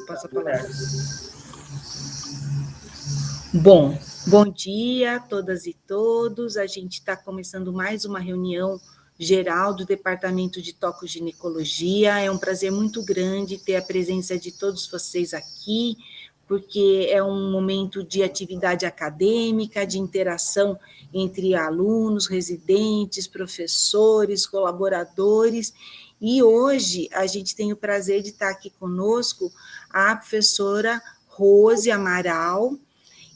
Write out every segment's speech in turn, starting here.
passo a palavra. Bom dia a todas e todos. A gente está começando mais uma reunião geral do Departamento de Tocoginecologia. É um prazer muito grande ter a presença de todos vocês aqui, porque é um momento de atividade acadêmica, de interação entre alunos, residentes, professores, colaboradores. E hoje a gente tem o prazer de estar aqui conosco a professora Rose Amaral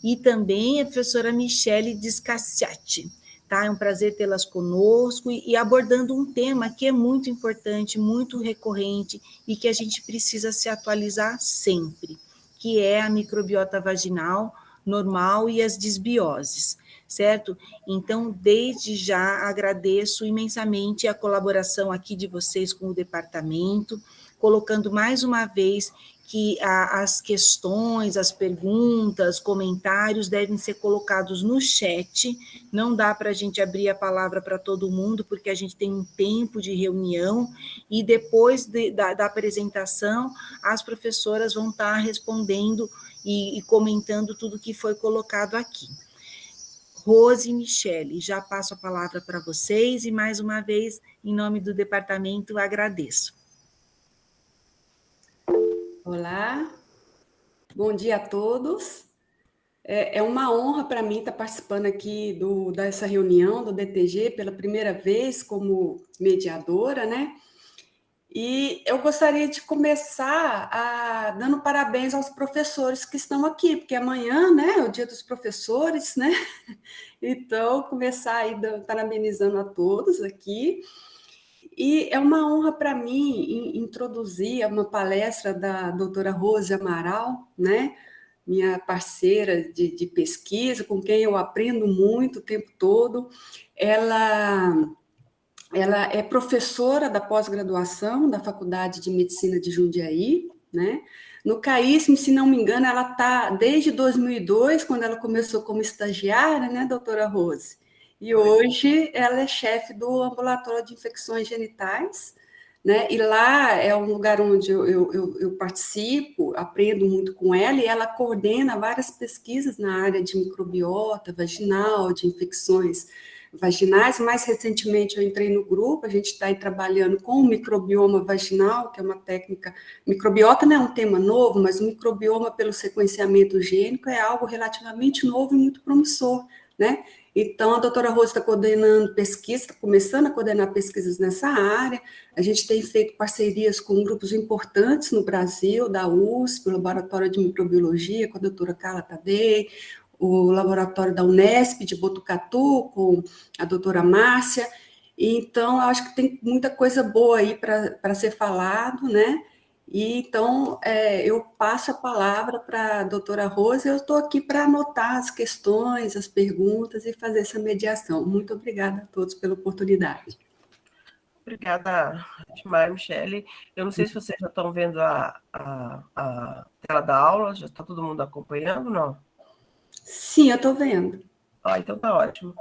e também a professora Michele Descassiati. Tá? É um prazer tê-las conosco e abordando um tema que é muito importante, muito recorrente e que a gente precisa se atualizar sempre, que é a microbiota vaginal normal e as disbioses, certo? Então, desde já, agradeço imensamente a colaboração aqui de vocês com o departamento, colocando mais uma vez que as questões, as perguntas, comentários devem ser colocados no chat, não dá para a gente abrir a palavra para todo mundo, porque a gente tem um tempo de reunião, e depois da apresentação, as professoras vão estar respondendo e comentando tudo que foi colocado aqui. Rose e Michele, já passo a palavra para vocês, e mais uma vez, em nome do departamento, agradeço. Olá, bom dia a todos. É uma honra para mim estar participando aqui dessa reunião do DTG pela primeira vez como mediadora, né? E eu gostaria de começar dando parabéns aos professores que estão aqui, porque amanhã, né, é o Dia dos Professores, né? Então, começar aí parabenizando a todos aqui. E é uma honra para mim introduzir uma palestra da doutora Rose Amaral, né? Minha parceira de pesquisa, com quem eu aprendo muito o tempo todo. Ela é professora da pós-graduação da Faculdade de Medicina de Jundiaí, né? No CAISM, se não me engano, ela está desde 2002, quando ela começou como estagiária, né, doutora Rose? E hoje ela é chefe do ambulatório de infecções genitais, né? E lá é um lugar onde eu participo, aprendo muito com ela, e ela coordena várias pesquisas na área de microbiota vaginal, de infecções vaginais. Mais recentemente eu entrei no grupo, a gente está aí trabalhando com o microbioma vaginal, que é uma técnica, microbiota não é um tema novo, mas o microbioma pelo sequenciamento gênico é algo relativamente novo e muito promissor, né? Então, a doutora Rose está coordenando pesquisa, está começando a coordenar pesquisas nessa área. A gente tem feito parcerias com grupos importantes no Brasil, da USP, o Laboratório de Microbiologia, com a doutora Carla Tadei, o laboratório da Unesp de Botucatu, com a doutora Márcia. Então, acho que tem muita coisa boa aí para ser falado, né? E então, eu passo a palavra para a doutora Rose, eu estou aqui para anotar as questões, as perguntas e fazer essa mediação. Muito obrigada a todos pela oportunidade. Obrigada demais, Michele. Eu não sei se vocês já estão vendo a tela da aula, já está todo mundo acompanhando, não? Sim, eu estou vendo. Então tá ótimo.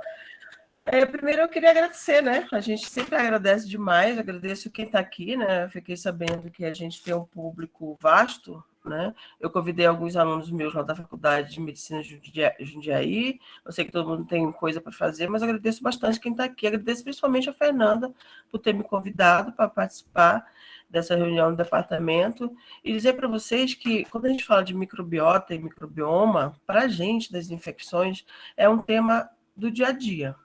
Primeiro eu queria agradecer, né? A gente sempre agradece demais, agradeço quem está aqui, né? Fiquei sabendo que a gente tem um público vasto, né? Eu convidei alguns alunos meus lá da Faculdade de Medicina de Jundiaí, eu sei que todo mundo tem coisa para fazer, mas agradeço bastante quem está aqui, agradeço principalmente a Fernanda por ter me convidado para participar dessa reunião do departamento, e dizer para vocês que, quando a gente fala de microbiota e microbioma, para a gente, das infecções, é um tema do dia a dia.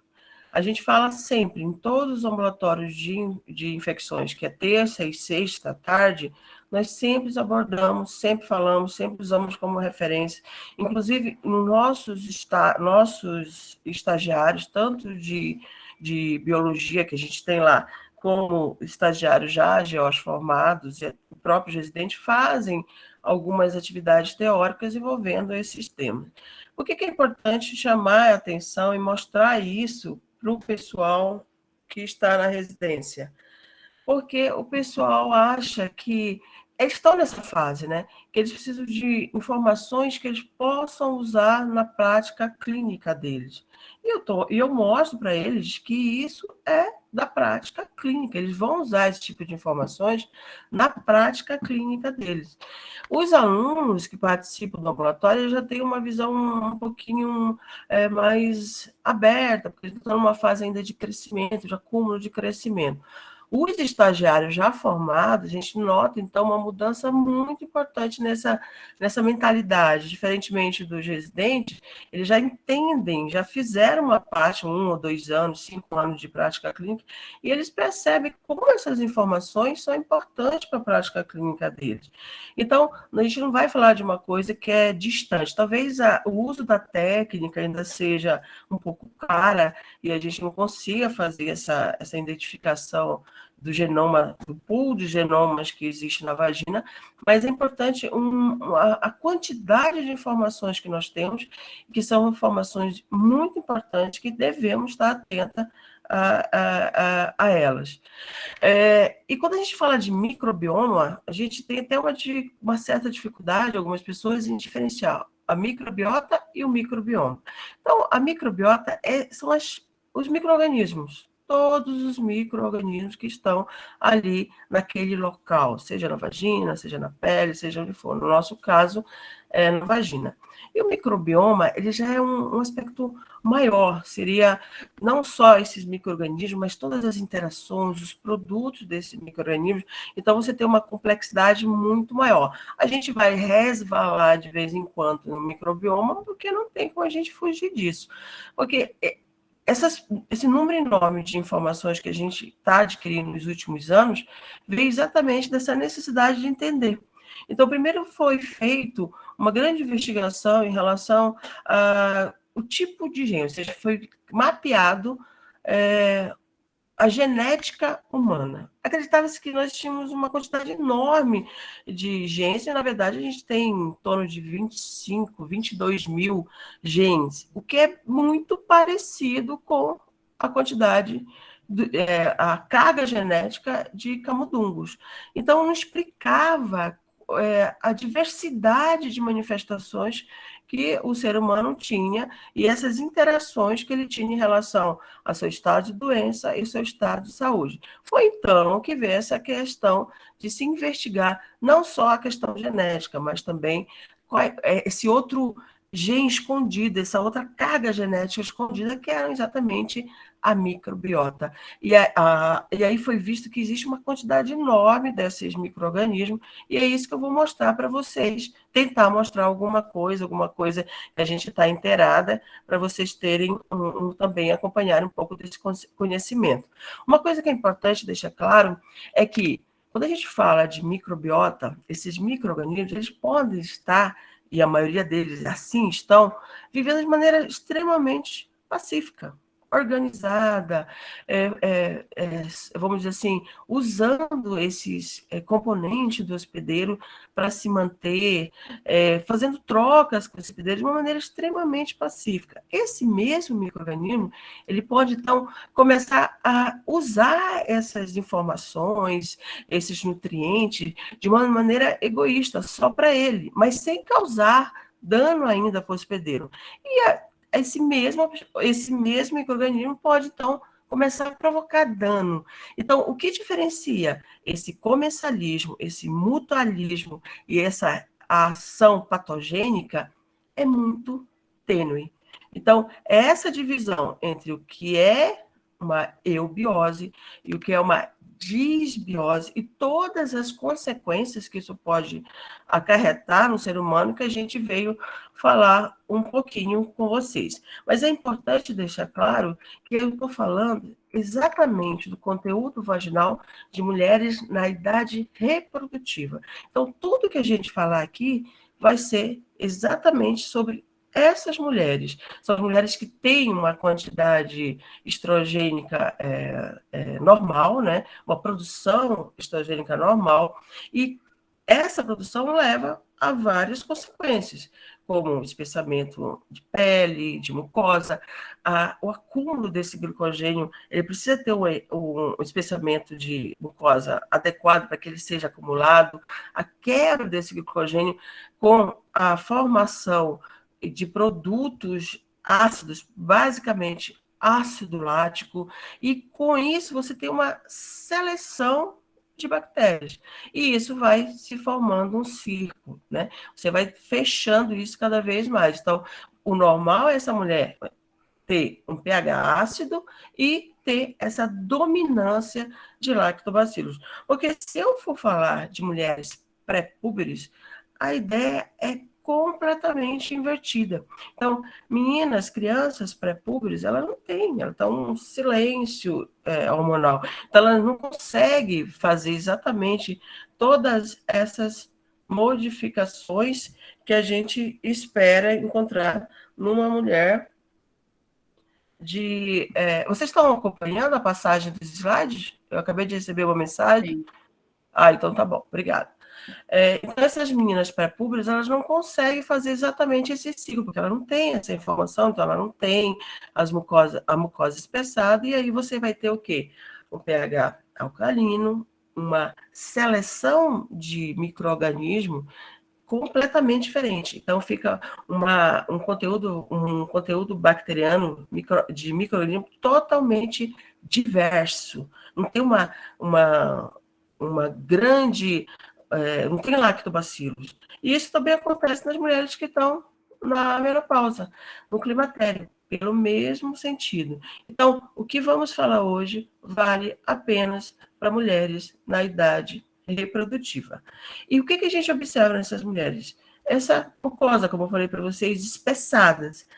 A gente fala sempre, em todos os ambulatórios de infecções, que é terça e sexta à tarde, nós sempre abordamos, sempre falamos, sempre usamos como referência. Inclusive, nos nossos estagiários, tanto de biologia que a gente tem lá, como estagiários já geós formados, e o próprio residente fazem algumas atividades teóricas envolvendo esses temas. Por que é importante chamar a atenção e mostrar isso para o pessoal que está na residência? Porque o pessoal acha que eles estão nessa fase, né? Que eles precisam de informações que eles possam usar na prática clínica deles. E eu mostro para eles que isso é da prática clínica. Eles vão usar esse tipo de informações na prática clínica deles. Os alunos que participam do ambulatório já têm uma visão um pouquinho mais aberta, porque eles estão numa fase ainda de crescimento, de acúmulo de crescimento. Os estagiários já formados, a gente nota, então, uma mudança muito importante nessa mentalidade. Diferentemente dos residentes, eles já entendem, já fizeram uma parte, 1 ou 2 anos, 5 anos de prática clínica, e eles percebem como essas informações são importantes para a prática clínica deles. Então, a gente não vai falar de uma coisa que é distante. Talvez o uso da técnica ainda seja um pouco cara e a gente não consiga fazer essa identificação do genoma, do pool de genomas que existe na vagina, mas é importante a quantidade de informações que nós temos, que são informações muito importantes, que devemos estar atenta a elas. E quando a gente fala de microbioma, a gente tem até uma certa dificuldade, algumas pessoas, em diferenciar a microbiota e o microbioma. Então, a microbiota são os micro-organismos, todos os micro-organismos que estão ali naquele local, seja na vagina, seja na pele, seja onde for. No nosso caso, na vagina. E o microbioma, ele já é um aspecto maior, seria não só esses micro-organismos, mas todas as interações, os produtos desses micro-organismos. Então, você tem uma complexidade muito maior. A gente vai resvalar de vez em quando no microbioma, porque não tem como a gente fugir disso. Porque esse número enorme de informações que a gente está adquirindo nos últimos anos veio exatamente dessa necessidade de entender. Então, primeiro foi feito uma grande investigação em relação ao tipo de gene, ou seja, foi mapeado a genética humana. Acreditava-se que nós tínhamos uma quantidade enorme de genes, e, na verdade, a gente tem em torno de 25, 22 mil genes, o que é muito parecido com a quantidade, a carga genética de camundongos. Então, não explicava a diversidade de manifestações que o ser humano tinha e essas interações que ele tinha em relação ao seu estado de doença e seu estado de saúde. Foi então que veio essa questão de se investigar não só a questão genética, mas também esse outro gene escondido, essa outra carga genética escondida, que era exatamente a microbiota. E aí foi visto que existe uma quantidade enorme desses micro-organismos, e é isso que eu vou mostrar para vocês, tentar mostrar alguma coisa que a gente está inteirada, para vocês terem também acompanhar um pouco desse conhecimento. Uma coisa que é importante deixar claro é que, quando a gente fala de microbiota, esses micro-organismos, eles podem estar, e a maioria deles assim estão, vivendo de maneira extremamente pacífica, organizada, vamos dizer assim, usando esses componentes do hospedeiro para se manter, fazendo trocas com esse hospedeiro de uma maneira extremamente pacífica. Esse mesmo micro-organismo, ele pode, então, começar a usar essas informações, esses nutrientes, de uma maneira egoísta, só para ele, mas sem causar dano ainda para o hospedeiro. E esse mesmo micro-organismo pode, então, começar a provocar dano. Então, o que diferencia esse comensalismo, esse mutualismo e essa ação patogênica é muito tênue. Então, essa divisão entre o que é uma eubiose e o que é uma disbiose e todas as consequências que isso pode acarretar no ser humano, que a gente veio falar um pouquinho com vocês. Mas é importante deixar claro que eu estou falando exatamente do conteúdo vaginal de mulheres na idade reprodutiva. Então, tudo que a gente falar aqui vai ser exatamente sobre essas mulheres. São as mulheres que têm uma quantidade estrogênica normal, né? Uma produção estrogênica normal, e essa produção leva a várias consequências, como espessamento de pele, de mucosa, o acúmulo desse glicogênio, ele precisa ter um espessamento de mucosa adequado para que ele seja acumulado, a quebra desse glicogênio com a formação de produtos ácidos, basicamente ácido lático, e com isso você tem uma seleção de bactérias. E isso vai se formando um círculo, né? Você vai fechando isso cada vez mais. Então, o normal é essa mulher ter um pH ácido e ter essa dominância de lactobacilos. Porque se eu for falar de mulheres pré-púberes, a ideia é completamente invertida. Então, meninas, crianças pré-púberes, elas não têm, elas estão em silêncio hormonal. Então, elas não conseguem fazer exatamente todas essas modificações que a gente espera encontrar numa mulher vocês estão acompanhando a passagem dos slides? Eu acabei de receber uma mensagem. Sim. Então tá bom, obrigada. Então, essas meninas pré-púberes, elas não conseguem fazer exatamente esse ciclo, porque elas não têm essa informação, então ela não tem a mucosa espessada, e aí você vai ter o quê? Um pH alcalino, uma seleção de micro-organismos completamente diferente. Então, fica um conteúdo bacteriano de microorganismo totalmente diverso. Não tem uma grande... não tem lactobacilos. E isso também acontece nas mulheres que estão na menopausa, no climatério, pelo mesmo sentido. Então, o que vamos falar hoje vale apenas para mulheres na idade reprodutiva. E o que a gente observa nessas mulheres? Essa mucosa, como eu falei para vocês, espessadas.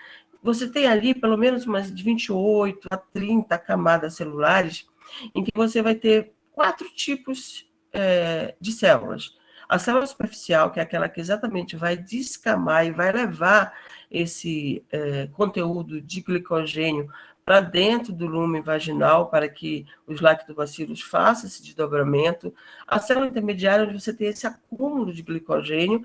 Você tem ali pelo menos umas de 28 a 30 camadas celulares, em que você vai ter 4 tipos de células. A célula superficial, que é aquela que exatamente vai descamar e vai levar esse conteúdo de glicogênio para dentro do lumen vaginal, para que os lactobacilos façam esse desdobramento. A célula intermediária, onde você tem esse acúmulo de glicogênio,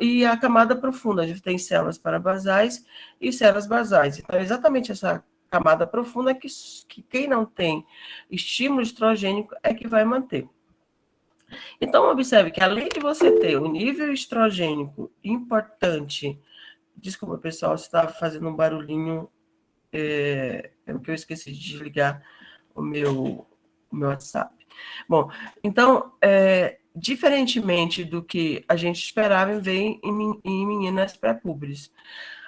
e a camada profunda, onde tem células parabasais e células basais. Então, é exatamente essa camada profunda que quem não tem estímulo estrogênico é que vai manter. Então, observe que além de você ter um nível estrogênico importante, desculpa, pessoal, você estava fazendo um barulhinho, porque eu esqueci de desligar o meu WhatsApp. Bom, então, diferentemente do que a gente esperava, vem em meninas pré-púberes.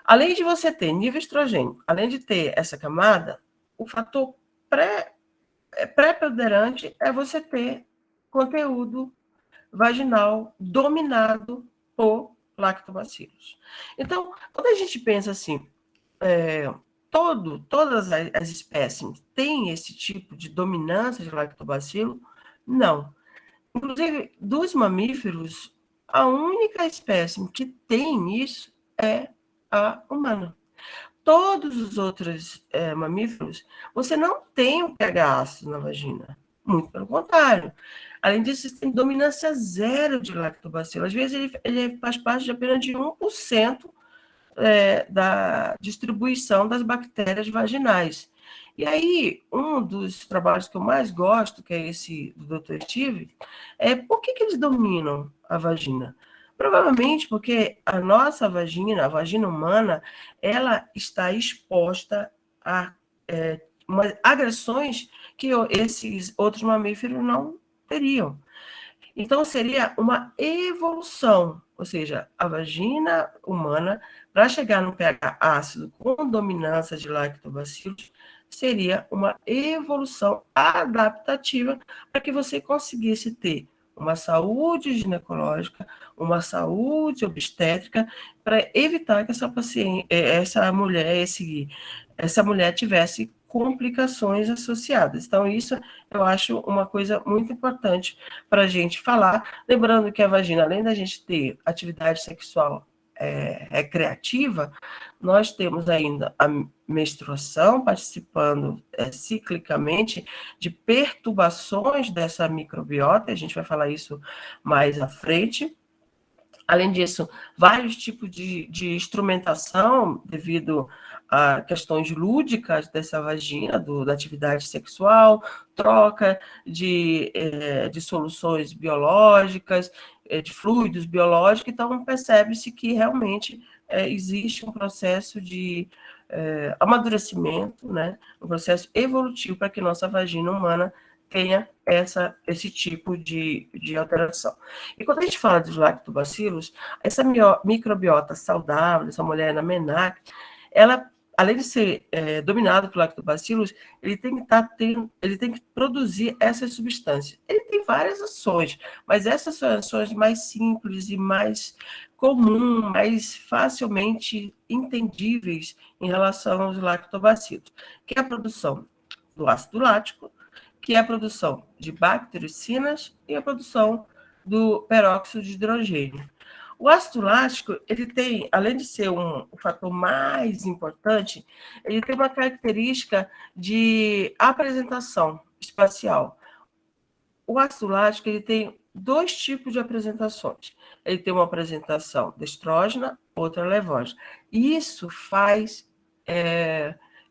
Além de você ter nível estrogênico, além de ter essa camada, o fator pré-preponderante é você ter conteúdo vaginal dominado por lactobacilos. Então, quando a gente pensa assim, todas as espécies têm esse tipo de dominância de lactobacilo? Não. Inclusive, dos mamíferos, a única espécie que tem isso é a humana. Todos os outros mamíferos, você não tem um pH ácido na vagina. Muito pelo contrário. Além disso, você tem dominância zero de lactobacilo. Às vezes, ele faz parte de apenas de 1% da distribuição das bactérias vaginais. E aí, um dos trabalhos que eu mais gosto, que é esse do Dr. Steve, é por que eles dominam a vagina? Provavelmente porque a nossa vagina, a vagina humana, ela está exposta a agressões que esses outros mamíferos não teriam. Então, seria uma evolução, ou seja, a vagina humana, para chegar no pH ácido com dominância de lactobacilos, seria uma evolução adaptativa para que você conseguisse ter uma saúde ginecológica, uma saúde obstétrica, para evitar que essa mulher tivesse complicações associadas. Então, isso eu acho uma coisa muito importante para a gente falar. Lembrando que a vagina, além da gente ter atividade sexual recreativa, nós temos ainda a menstruação participando ciclicamente de perturbações dessa microbiota, a gente vai falar isso mais à frente. Além disso, vários tipos de instrumentação devido a questões lúdicas dessa vagina, da atividade sexual, troca de soluções biológicas, de fluidos biológicos, então percebe-se que realmente existe um processo de amadurecimento, né, um processo evolutivo para que nossa vagina humana tenha esse tipo de alteração. E quando a gente fala dos lactobacilos, essa microbiota saudável, essa mulher na MENAC, ela, além de ser dominada por lactobacilos, ele tem que produzir essas substâncias. Ele tem várias ações, mas essas são ações mais simples e mais comuns, mais facilmente entendíveis em relação aos lactobacilos, que é a produção do ácido lático, que é a produção de bactericinas e a produção do peróxido de hidrogênio. O ácido lático, ele tem, além de ser o fator mais importante, ele tem uma característica de apresentação espacial. O ácido lático, ele tem 2 tipos de apresentações. Ele tem uma apresentação destrógena, outra levógena. Isso faz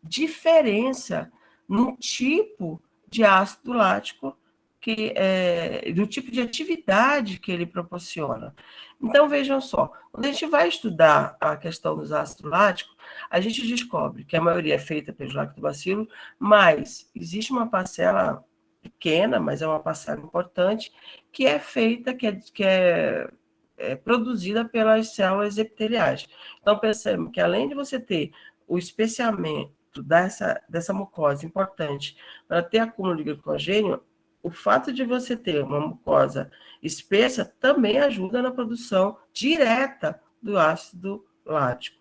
diferença no tipo de ácido lático, do tipo de atividade que ele proporciona. Então, vejam só, quando a gente vai estudar a questão dos ácidos láticos, a gente descobre que a maioria é feita pelos lactobacilos, mas existe uma parcela pequena, mas é uma parcela importante, que é feita, que é produzida pelas células epiteliais. Então, percebemos que além de você ter o especiamento dessa mucosa importante para ter acúmulo de glicogênio, o fato de você ter uma mucosa espessa também ajuda na produção direta do ácido lático.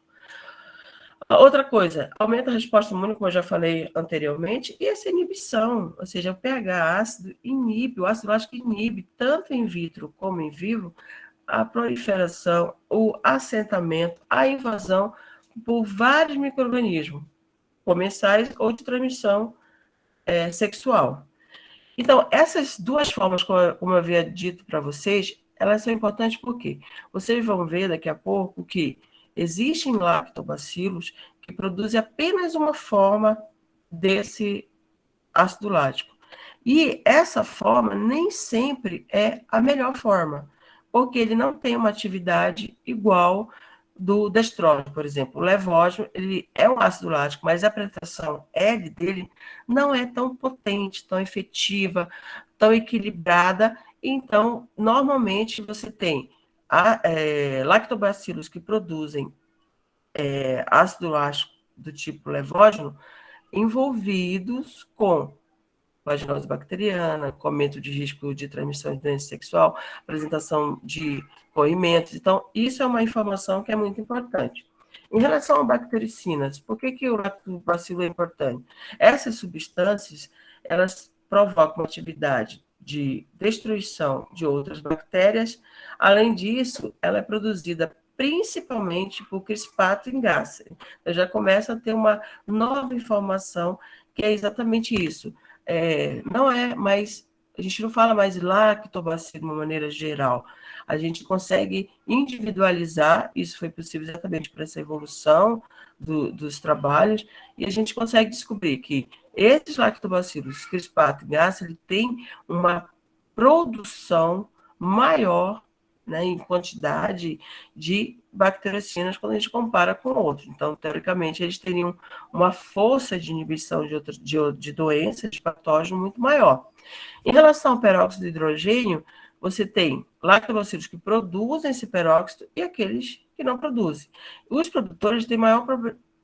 Outra coisa, aumenta a resposta imune, como eu já falei anteriormente, e essa inibição, ou seja, o pH ácido inibe, o ácido lático inibe, tanto in vitro como in vivo, a proliferação, o assentamento, a invasão por vários micro-organismos, comensais ou de transmissão sexual. Então, essas 2 formas, como eu havia dito para vocês, elas são importantes porque vocês vão ver daqui a pouco que existem lactobacilos que produzem apenas uma forma desse ácido lático. E essa forma nem sempre é a melhor forma, porque ele não tem uma atividade igual do destrógeno, por exemplo. O levógeno, ele é um ácido lático, mas a apresentação L dele não é tão potente, tão efetiva, tão equilibrada. Então, normalmente, você tem lactobacilos que produzem ácido lático do tipo levógeno envolvidos com vaginose bacteriana, com aumento de risco de transmissão de doença sexual, apresentação de corrimentos. Então, isso é uma informação que é muito importante. Em relação a bactericinas, por que o lactobacilo é importante? Essas substâncias, elas provocam atividade de destruição de outras bactérias. Além disso, ela é produzida principalmente por crispato em Gasseri. Então, já começa a ter uma nova informação que é exatamente isso. Não é mais, a gente não fala mais lactobacilo de uma maneira geral, a gente consegue individualizar, isso foi possível exatamente por essa evolução dos trabalhos, e a gente consegue descobrir que esses lactobacilos, crispato e Gasseri, têm uma produção maior, né, em quantidade de bactericinas quando a gente compara com outros. Então, teoricamente, eles teriam uma força de inibição de doença, de patógeno muito maior. Em relação ao peróxido de hidrogênio, você tem lactobacilos que produzem esse peróxido e aqueles que não produzem. Os produtores têm maior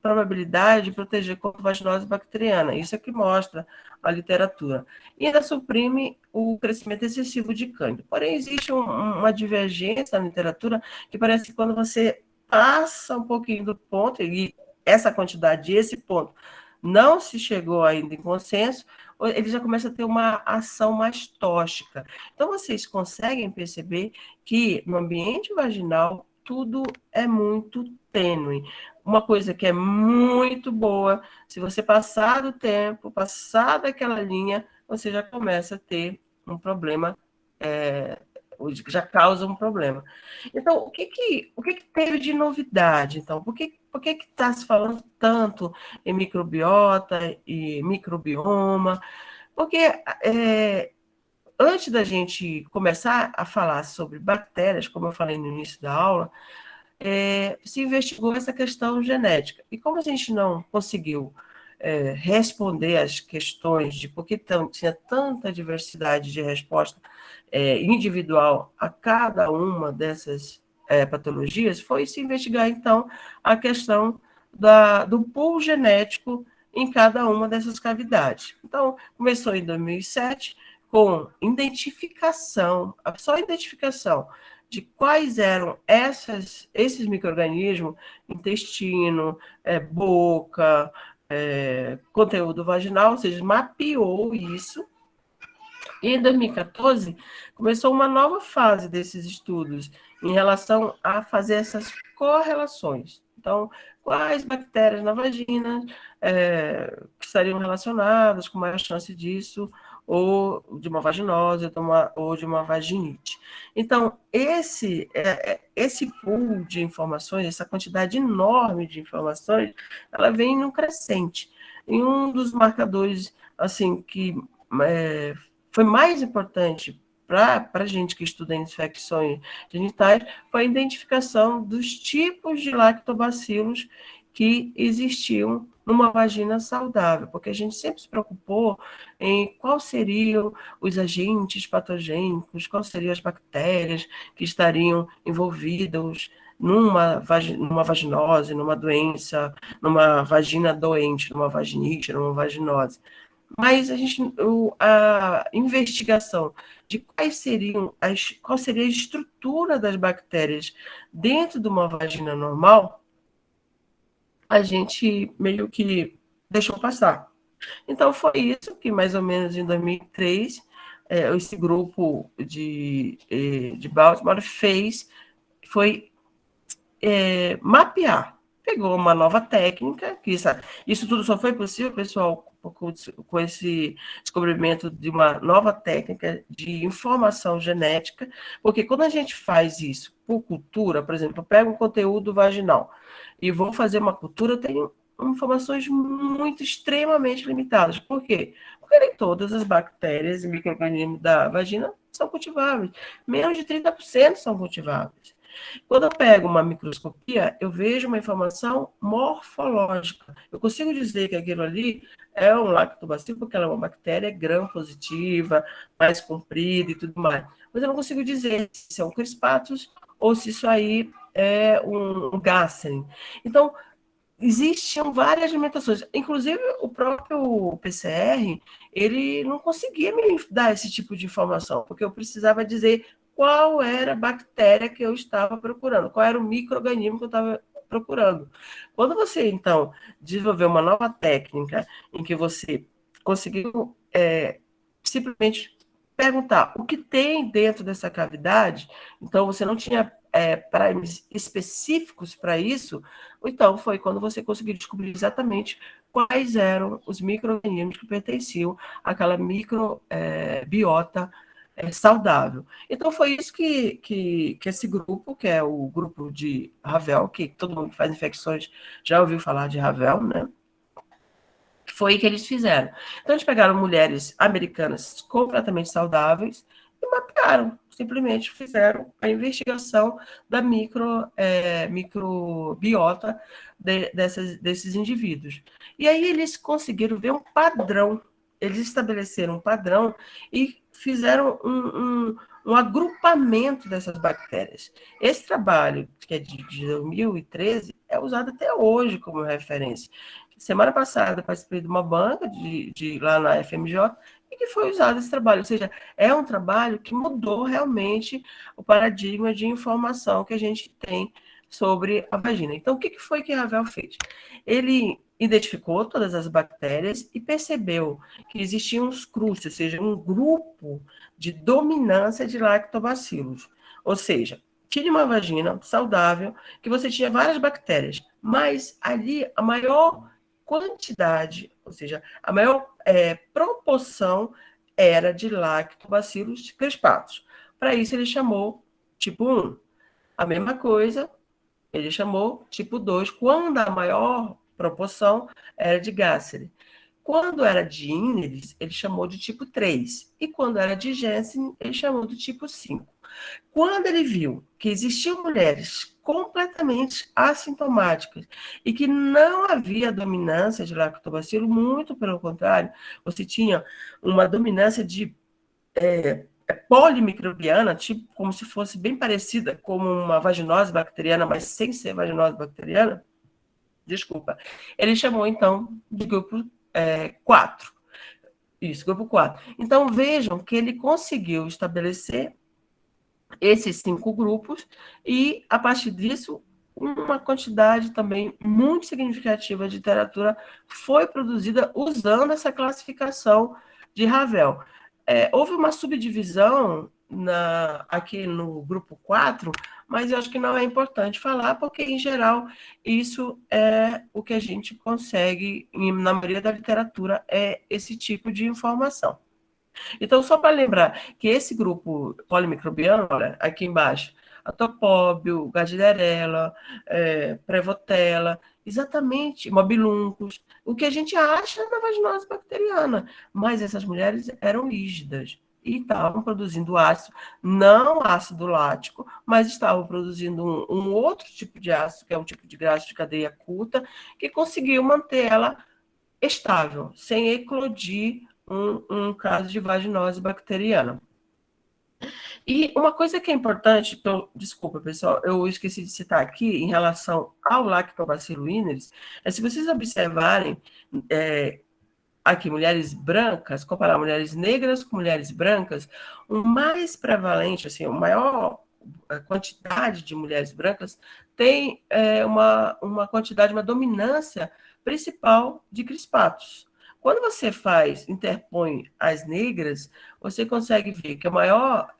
probabilidade de proteger contra a vaginose bacteriana. Isso é que mostra a literatura. E ainda suprime o crescimento excessivo de cândida. Porém, existe uma divergência na literatura que parece que quando você passa um pouquinho do ponto, e essa quantidade, esse ponto, não se chegou ainda em consenso, ele já começa a ter uma ação mais tóxica. Então, vocês conseguem perceber que no ambiente vaginal tudo é muito tênue. Uma coisa que é muito boa, se você passar do tempo, passar daquela linha, você já começa a ter um problema, já causa um problema. Então, o que teve de novidade? Então, por que está se falando tanto em microbiota e microbioma? Porque antes da gente começar a falar sobre bactérias, como eu falei no início da aula, se investigou essa questão genética. E como a gente não conseguiu responder às questões de por que tinha tanta diversidade de resposta individual a cada uma dessas patologias, foi se investigar, então, a questão do pool genético em cada uma dessas cavidades. Então, começou em 2007 com identificação, só identificação de quais eram esses micro-organismos, intestino, boca, conteúdo vaginal, ou seja, mapeou isso. E em 2014 começou uma nova fase desses estudos em relação a fazer essas correlações. Então, quais bactérias na vagina que estariam relacionadas com maior chance disso, ou de uma vaginose, ou de uma vaginite. Então, esse pool de informações, essa quantidade enorme de informações, ela vem num crescente. E um dos marcadores assim, que foi mais importante para a gente que estuda infecções genitais foi a identificação dos tipos de lactobacilos que existiam numa vagina saudável, porque a gente sempre se preocupou em quais seriam os agentes patogênicos, quais seriam as bactérias que estariam envolvidas numa vaginose, numa doença, numa vagina doente, numa vaginite, numa vaginose. Mas a investigação de qual seria a estrutura das bactérias dentro de uma vagina normal, a gente meio que deixou passar. Então, foi isso que, mais ou menos em 2003, esse grupo de Baltimore foi mapear. Pegou uma nova técnica, que isso tudo só foi possível, pessoal, com esse descobrimento de uma nova técnica de informação genética, porque quando a gente faz isso por cultura, por exemplo, eu pego um conteúdo vaginal e vou fazer uma cultura, eu tenho informações muito extremamente limitadas. Por quê? Porque nem todas as bactérias e micro-organismos da vagina são cultiváveis. Menos de 30% são cultiváveis. Quando eu pego uma microscopia, eu vejo uma informação morfológica. Eu consigo dizer que aquilo ali é um lactobacilo porque ela é uma bactéria gram-positiva, mais comprida e tudo mais. Mas eu não consigo dizer se é um crispatus ou se isso aí é um Gasseri. Então, existiam várias limitações. Inclusive, o próprio PCR, ele não conseguia me dar esse tipo de informação, porque eu precisava dizer qual era a bactéria que eu estava procurando, qual era o micro-organismo que eu estava procurando. Quando você, então, desenvolveu uma nova técnica em que você conseguiu simplesmente perguntar o que tem dentro dessa cavidade, então você não tinha primes específicos para isso, então foi quando você conseguiu descobrir exatamente quais eram os micro-organismos que pertenciam àquela microbiota saudável. Então, foi isso que esse grupo, que é o grupo de Ravel, que todo mundo que faz infecções já ouviu falar de Ravel, né? Foi o que eles fizeram. Então, eles pegaram mulheres americanas completamente saudáveis e mapearam, simplesmente fizeram a investigação da microbiota desses indivíduos. E aí eles conseguiram ver um padrão, eles estabeleceram um padrão e fizeram um agrupamento dessas bactérias. Esse trabalho, que é de 2013, é usado até hoje como referência. Semana passada, participei de uma banca lá na FMJ e que foi usado esse trabalho. Ou seja, é um trabalho que mudou realmente o paradigma de informação que a gente tem sobre a vagina. Então, o que foi que Ravel fez? Ele identificou todas as bactérias e percebeu que existiam os crustes, ou seja, um grupo de dominância de lactobacilos. Ou seja, tinha uma vagina saudável que você tinha várias bactérias, mas ali a maior quantidade, ou seja, a maior proporção era de lactobacilos crispatus. Para isso, ele chamou tipo 1. A mesma coisa, ele chamou tipo 2, quando a maior proporção era de Gasseri. Quando era de Inneris, ele chamou de tipo 3. E quando era de Jensen, ele chamou do tipo 5. Quando ele viu que existiam mulheres completamente assintomáticas e que não havia dominância de lactobacilo, muito pelo contrário, você tinha uma dominância de polimicrobiana, tipo como se fosse bem parecida com uma vaginose bacteriana, mas sem ser vaginose bacteriana, desculpa, ele chamou então de grupo 4. Isso, grupo 4. Então vejam que ele conseguiu estabelecer esses 5 grupos e, a partir disso, uma quantidade também muito significativa de literatura foi produzida usando essa classificação de Ravel. Houve uma subdivisão aqui no grupo 4, mas eu acho que não é importante falar, porque, em geral, isso é o que a gente consegue, na maioria da literatura, é esse tipo de informação. Então, só para lembrar que esse grupo polimicrobiano, olha, aqui embaixo, Atopóbio, Gardnerella, Prevotella, exatamente, Mobiluncus, o que a gente acha na vaginose bacteriana. Mas essas mulheres eram rígidas e estavam produzindo ácido, não ácido lático, mas estavam produzindo um outro tipo de ácido, que é um tipo de graxa de cadeia curta, que conseguiu manter ela estável, sem eclodir um caso de vaginose bacteriana. E uma coisa que é importante, desculpa, pessoal, eu esqueci de citar aqui, em relação ao Lactobacillus inneris, se vocês observarem aqui, mulheres brancas, comparar mulheres negras com mulheres brancas, o mais prevalente, assim, a maior quantidade de mulheres brancas tem uma quantidade, uma dominância principal de crispatos. Quando você interpõe as negras, você consegue ver que a maior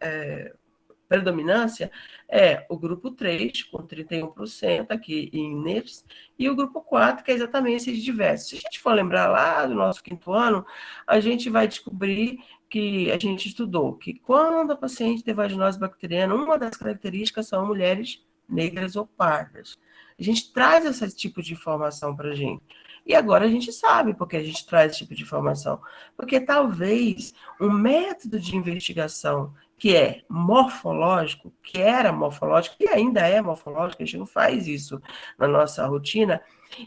predominância é o grupo 3, com 31% aqui em NERS, e o grupo 4, que é exatamente esses diversos. Se a gente for lembrar lá do nosso 5º ano, a gente vai descobrir que a gente estudou que quando a paciente tem vaginose bacteriana, uma das características são mulheres negras ou pardas. A gente traz esse tipo de informação para a gente. E agora a gente sabe porque a gente traz esse tipo de informação. Porque talvez um método de investigação que é morfológico, que era morfológico, e ainda é morfológico, a gente não faz isso na nossa rotina,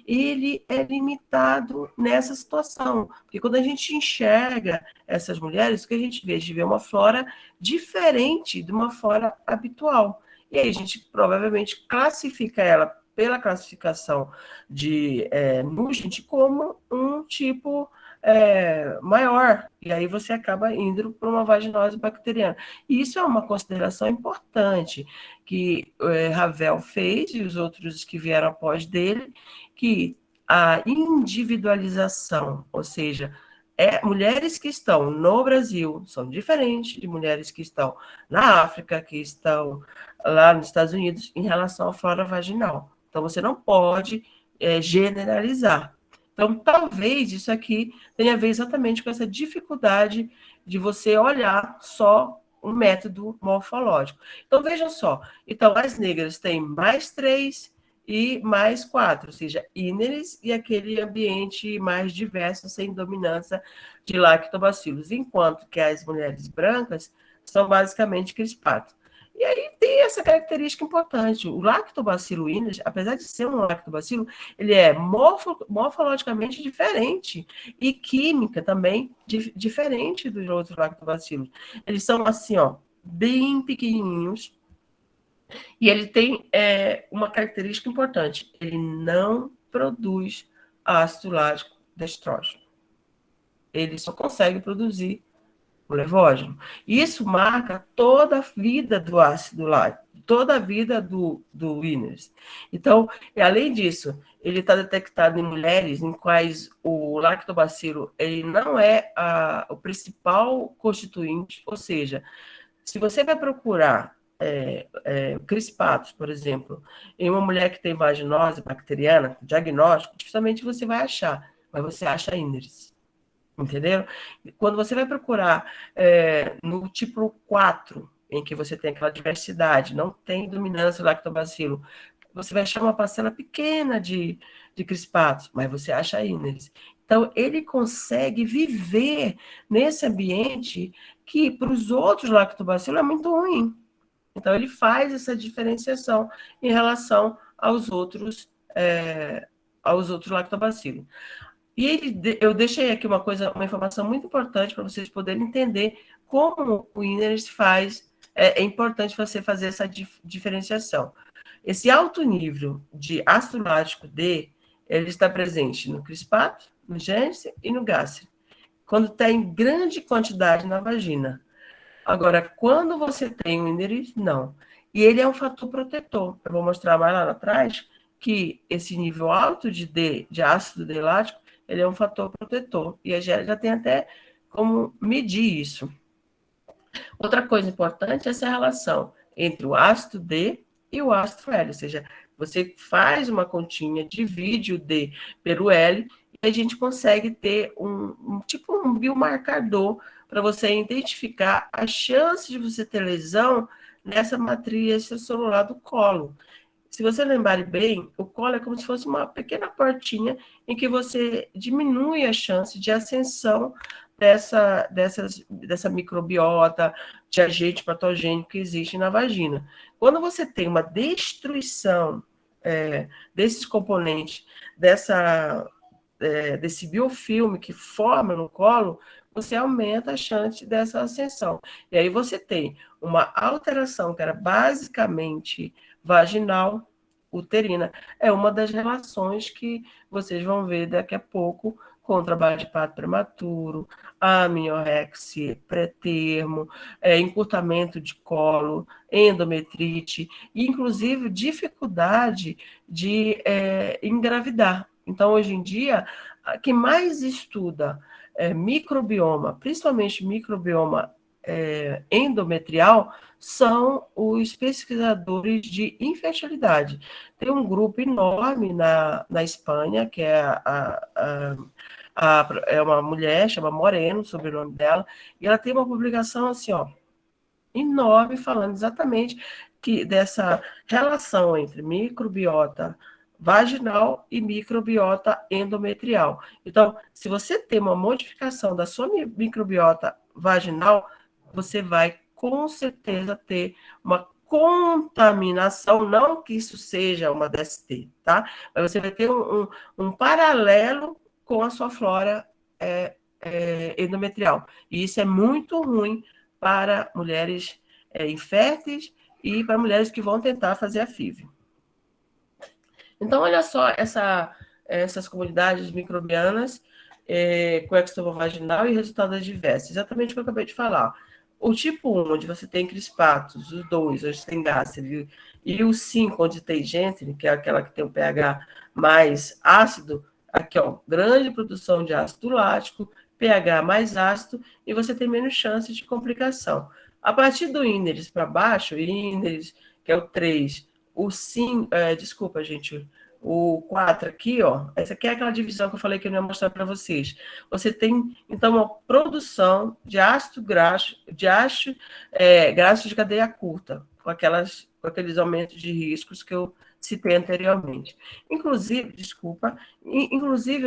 ele é limitado nessa situação. Porque quando a gente enxerga essas mulheres, o que a gente vê? A gente vê uma flora diferente de uma flora habitual. E aí a gente provavelmente classifica ela pela classificação de Nugent como um tipo maior, e aí você acaba indo para uma vaginose bacteriana. E isso é uma consideração importante que Ravel fez, e os outros que vieram após dele, que a individualização, ou seja, mulheres que estão no Brasil são diferentes de mulheres que estão na África, que estão lá nos Estados Unidos, em relação à flora vaginal. Então, você não pode generalizar. Então, talvez isso aqui tenha a ver exatamente com essa dificuldade de você olhar só um método morfológico. Então, vejam só. Então, as negras têm mais 3 e mais 4, ou seja, inneres e aquele ambiente mais diverso, sem dominância de lactobacilos, enquanto que as mulheres brancas são basicamente crispatos. E aí tem essa característica importante. O lactobacillus inneris, apesar de ser um lactobacilo, ele é morfologicamente diferente e química também diferente dos outros lactobacilos. Eles são assim, ó, bem pequenininhos. E ele tem uma característica importante. Ele não produz ácido lático destrógeno. Ele só consegue produzir o levógeno. Isso marca toda a vida do ácido lático, toda a vida do inneris. Então, além disso, ele está detectado em mulheres em quais o lactobacilo ele não é o principal constituinte, ou seja, se você vai procurar crispatos, por exemplo, em uma mulher que tem vaginose bacteriana, diagnóstico, dificilmente você vai achar, mas você acha inneris. Entendeu? Quando você vai procurar no tipo 4, em que você tem aquela diversidade, não tem dominância do lactobacilo, você vai achar uma parcela pequena de crispatos, mas você acha inneris. Então, ele consegue viver nesse ambiente que, para os outros lactobacilos, é muito ruim. Então, ele faz essa diferenciação em relação aos outros lactobacilos. E eu deixei aqui uma informação muito importante para vocês poderem entender como o INERS faz, é importante você fazer essa diferenciação. Esse alto nível de ácido lático D, ele está presente no crispato, no gênese e no gástrio, quando está em grande quantidade na vagina. Agora, quando você tem o INERS, não. E ele é um fator protetor. Eu vou mostrar mais lá atrás que esse nível alto de ácido D lático, ele é um fator protetor. E a gente já tem até como medir isso. Outra coisa importante é essa relação entre o ácido D e o ácido L, ou seja, você faz uma continha, divide o D pelo L, e a gente consegue ter tipo um biomarcador para você identificar a chance de você ter lesão nessa matriz extracelular do colo. Se você lembrar bem, o colo é como se fosse uma pequena portinha em que você diminui a chance de ascensão dessa microbiota, de agente patogênico que existe na vagina. Quando você tem uma destruição desses componentes, desse biofilme que forma no colo, você aumenta a chance dessa ascensão. E aí você tem uma alteração que era basicamente vaginal, uterina. É uma das relações que vocês vão ver daqui a pouco com trabalho de parto prematuro, amniorexia, pré-termo, encurtamento de colo, endometrite, e inclusive dificuldade de engravidar. Então, hoje em dia, quem mais estuda microbioma, principalmente microbioma endometrial, são os pesquisadores de infertilidade. Tem um grupo enorme na Espanha, que é uma mulher, chama Moreno, sobre o nome dela, e ela tem uma publicação assim, ó, enorme, falando exatamente dessa relação entre microbiota vaginal e microbiota endometrial. Então, se você tem uma modificação da sua microbiota vaginal, você vai com certeza ter uma contaminação, não que isso seja uma DST, tá? Mas você vai ter um paralelo com a sua flora endometrial. E isso é muito ruim para mulheres inférteis e para mulheres que vão tentar fazer a FIV. Então, olha só essas comunidades microbianas com extravaginal e resultados adversos. Exatamente o que eu acabei de falar. O tipo 1, onde você tem crispatos, o 2, onde tem gástrio, e o 5, onde tem gentile, que é aquela que tem o pH mais ácido, aqui, ó, grande produção de ácido lático, pH mais ácido, e você tem menos chance de complicação. A partir do INERS para baixo, INERS, que é o 3, o 5, desculpa, gente, o 4 aqui, ó, essa aqui é aquela divisão que eu falei que eu não ia mostrar para vocês. Você tem, então, uma produção de ácido graxo, graxo de cadeia curta, com aqueles aumentos de riscos que eu citei anteriormente. Inclusive,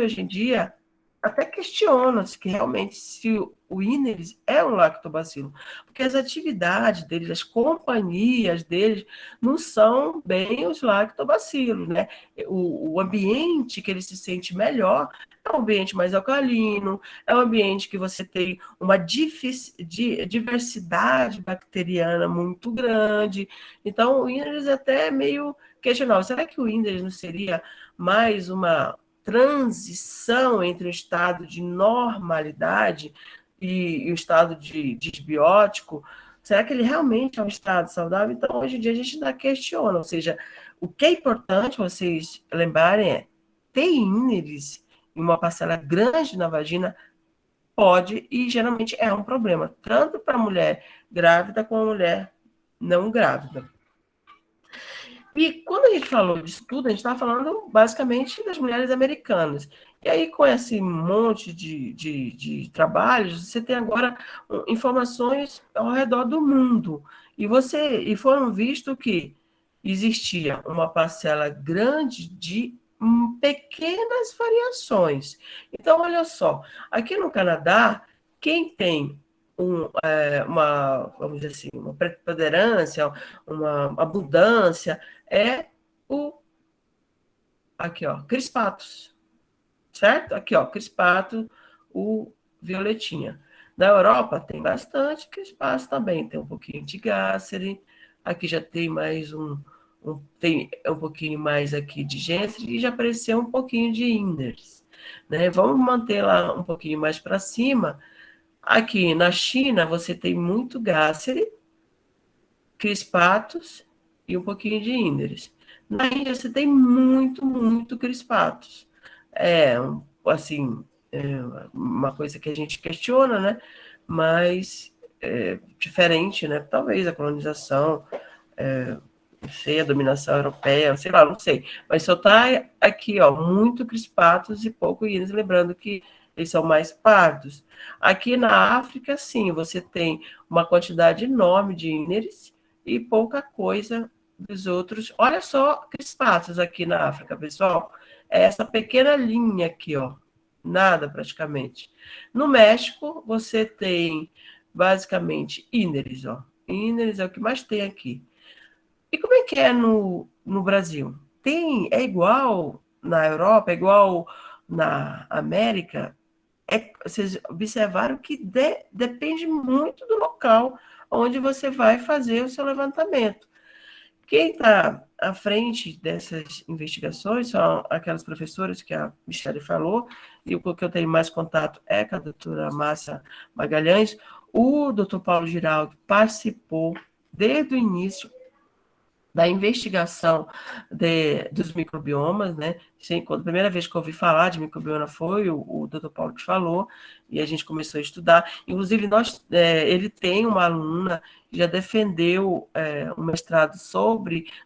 hoje em dia, até questiona-se que realmente se o INERS é um lactobacilo, porque as atividades deles, as companhias deles, não são bem os lactobacilos, né? O ambiente que ele se sente melhor é um ambiente mais alcalino, é um ambiente que você tem uma diversidade bacteriana muito grande. Então, o INERS é até meio questionável. Será que o INERS não seria mais uma transição entre o estado de normalidade e o estado de desbiótico? Será que ele realmente é um estado saudável? Então, hoje em dia, a gente ainda questiona. Ou seja, o que é importante vocês lembrarem é ter INERS em uma parcela grande na vagina pode e geralmente é um problema, tanto para a mulher grávida como a mulher não grávida. E quando a gente falou disso tudo, a gente estava falando basicamente das mulheres americanas. E aí, com esse monte de trabalhos, você tem agora informações ao redor do mundo. E foram visto que existia uma parcela grande de pequenas variações. Então, olha só, aqui no Canadá, quem tem vamos dizer assim, uma preponderância, uma abundância, é o aqui, ó, crispatus, certo? Aqui, ó, crispato, o violetinha. Na Europa tem bastante crispatus também, tem um pouquinho de gácere, aqui já tem mais tem um pouquinho mais aqui de gênese e já apareceu um pouquinho de inders, né? Vamos manter lá um pouquinho mais para cima. Aqui na China você tem muito gácere, crispatus e um pouquinho de inders. Na Índia você tem muito crispatus. Assim, uma coisa que a gente questiona, né? Mas diferente, né? Talvez a colonização, não sei, a dominação europeia, sei lá, não sei. Mas só está aqui, ó, muito crispatos e pouco íris, lembrando que eles são mais pardos. Aqui na África, sim, você tem uma quantidade enorme de íris e pouca coisa dos outros. Olha só crispatos aqui na África, pessoal. É essa pequena linha aqui, ó. Nada praticamente. No México, você tem basicamente íneres, ó. Íneres é o que mais tem aqui. E como é que é no Brasil? É igual na Europa, é igual na América? Vocês observaram que depende muito do local onde você vai fazer o seu levantamento. Quem está à frente dessas investigações são aquelas professoras que a Michele falou, e o que eu tenho mais contato é com a doutora Márcia Magalhães. O doutor Paulo Giraldo participou desde o início da investigação dos microbiomas, né? Sim, quando a primeira vez que eu ouvi falar de microbioma foi o Dr. Paulo que falou, e a gente começou a estudar. Inclusive, ele tem uma aluna que já defendeu um mestrado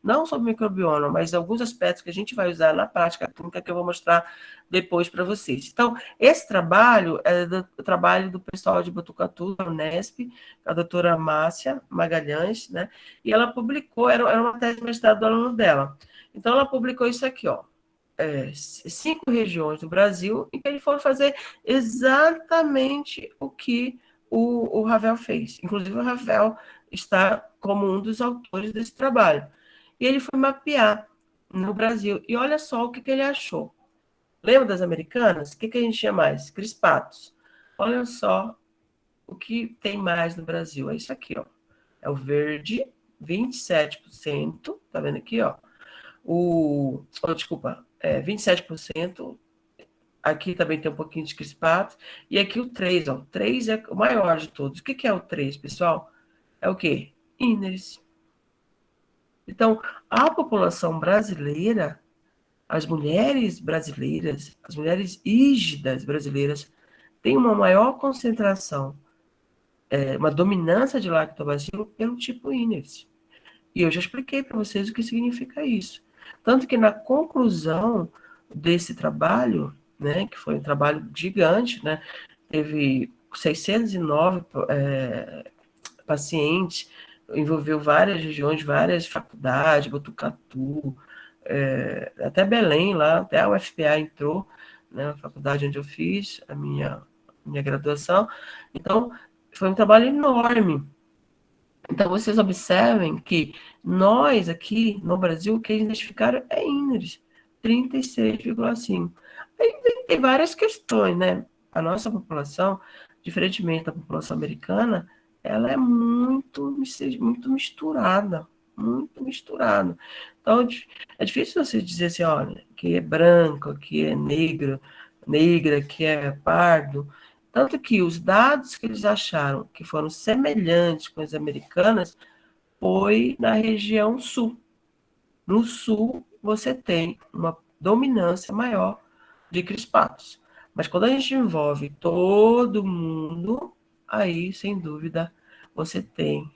não sobre microbioma, mas alguns aspectos que a gente vai usar na prática clínica que eu vou mostrar depois para vocês. Então, esse trabalho é o trabalho do pessoal de Botucatu, da Unesp, a doutora Márcia Magalhães, né? E ela publicou, era uma tese de mestrado do aluno dela. Então, ela publicou isso aqui, ó. 5 regiões do Brasil, em que eles foram fazer exatamente o que o Ravel fez. Inclusive, o Ravel está como um dos autores desse trabalho. E ele foi mapear no Brasil. E olha só o que ele achou. Lembra das americanas? O que a gente tinha mais? Crispatos. Olha só o que tem mais no Brasil. É isso aqui, ó. É o verde, 27%. Tá vendo aqui, ó? Desculpa, 27%. Aqui também tem um pouquinho de crispato. E aqui o 3, ó. O 3 é o maior de todos. O que é o 3, pessoal? É o quê? Íneres. Então, a população brasileira, as mulheres brasileiras, as mulheres ígidas brasileiras, têm uma maior concentração, uma dominância de lactobacilo pelo tipo íneres. E eu já expliquei para vocês o que significa isso. Tanto que na conclusão desse trabalho, né, que foi um trabalho gigante, né, teve 609 pacientes, envolveu várias regiões, várias faculdades, Botucatu, até Belém, lá, até a UFPA entrou, né, a faculdade onde eu fiz a minha graduação. Então, foi um trabalho enorme. Então, vocês observem que nós aqui no Brasil, o que eles identificaram é íneres, 36,5. Aí tem várias questões, né? A nossa população, diferentemente da população americana, ela é muito misturada, muito misturada. Então, é difícil você dizer assim, olha, que é branco, que é negro, negra, que é pardo. Tanto que os dados que eles acharam que foram semelhantes com as americanas foi na região sul. No sul, você tem uma dominância maior de crispatos. Mas quando a gente envolve todo mundo, aí, sem dúvida, você tem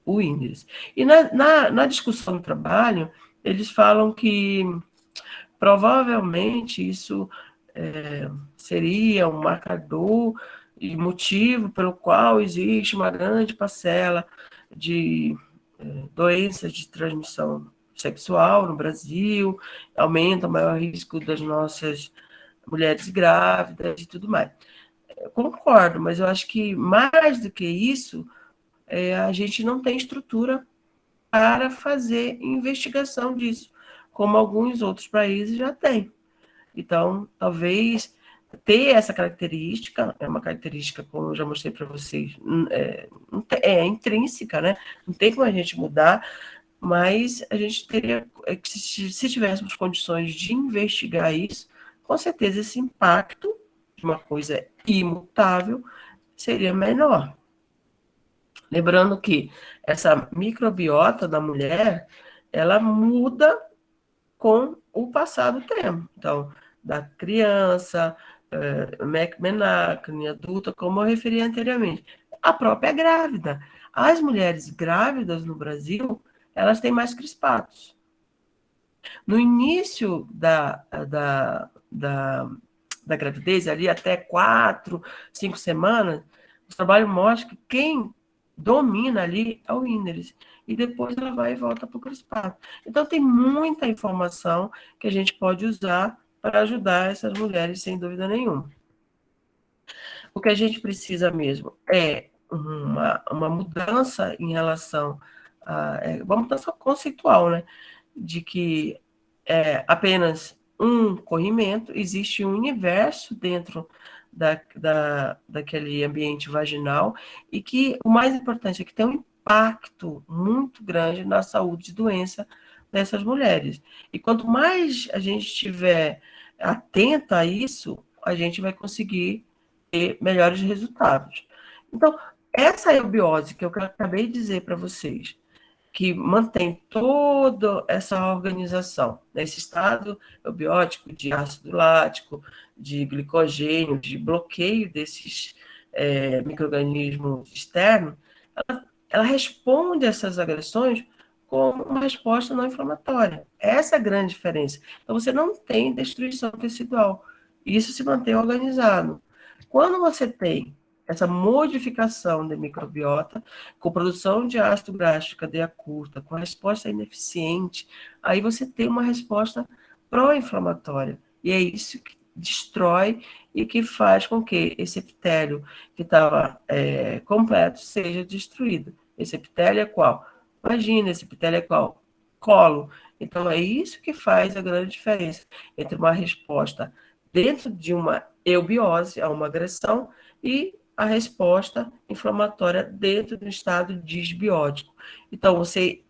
o índice. E na discussão do trabalho, eles falam que provavelmente isso seria um marcador e motivo pelo qual existe uma grande parcela de doenças de transmissão sexual no Brasil, aumenta o maior risco das nossas mulheres grávidas e tudo mais. Eu concordo, mas eu acho que mais do que isso, a gente não tem estrutura para fazer investigação disso, como alguns outros países já têm. Então, talvez ter essa característica, é uma característica, como eu já mostrei para vocês, é intrínseca, né? Não tem como a gente mudar, mas a gente teria, se tivéssemos condições de investigar isso, com certeza esse impacto de uma coisa imutável seria menor. Lembrando que essa microbiota da mulher, ela muda com o passar do tempo. Então, da criança, menarca, adulta, como eu referi anteriormente. A própria grávida. As mulheres grávidas no Brasil, elas têm mais crispatos. No início da gravidez, ali até 4, 5 semanas, o trabalho mostra que quem domina ali é o índice. E depois ela vai e volta para o crispato. Então, tem muita informação que a gente pode usar para ajudar essas mulheres, sem dúvida nenhuma. O que a gente precisa mesmo é uma mudança em relação uma mudança conceitual, né? De que apenas um corrimento, existe um universo dentro daquele ambiente vaginal e que o mais importante é que tem um impacto muito grande na saúde e doença dessas mulheres. E quanto mais a gente estiver atenta a isso, a gente vai conseguir ter melhores resultados. Então, essa eubiose que eu acabei de dizer para vocês, que mantém toda essa organização, nesse estado eubiótico de ácido lático, de glicogênio, de bloqueio desses micro-organismos externos, ela responde a essas agressões com uma resposta não inflamatória. Essa é a grande diferença. Então, você não tem destruição tecidual. Isso se mantém organizado. Quando você tem essa modificação da microbiota, com produção de ácido graxo de cadeia curta, com a resposta ineficiente, aí você tem uma resposta pró-inflamatória. E é isso que destrói e que faz com que esse epitélio que estava completo seja destruído. Esse epitélio é qual? Vagina, esse epitélio é qual? Colo. Então, é isso que faz a grande diferença entre uma resposta dentro de uma eubiose, a uma agressão, e a resposta inflamatória dentro do estado disbiótico. Então, você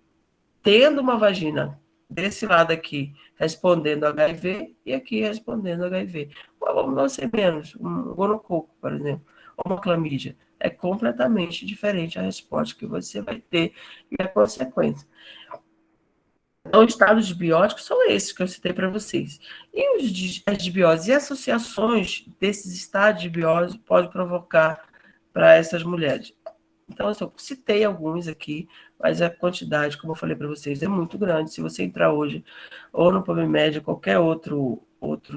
tendo uma vagina desse lado aqui respondendo HIV e aqui respondendo HIV. Vamos ser menos, um gonococo, por exemplo, ou uma clamídia. É completamente diferente a resposta que você vai ter e a consequência. Então, os estados disbióticos são esses que eu citei para vocês. E as disbioses e associações desses estados de disbiose podem provocar para essas mulheres. Então, eu citei alguns aqui, mas a quantidade, como eu falei para vocês, é muito grande. Se você entrar hoje, ou no PubMed, qualquer outro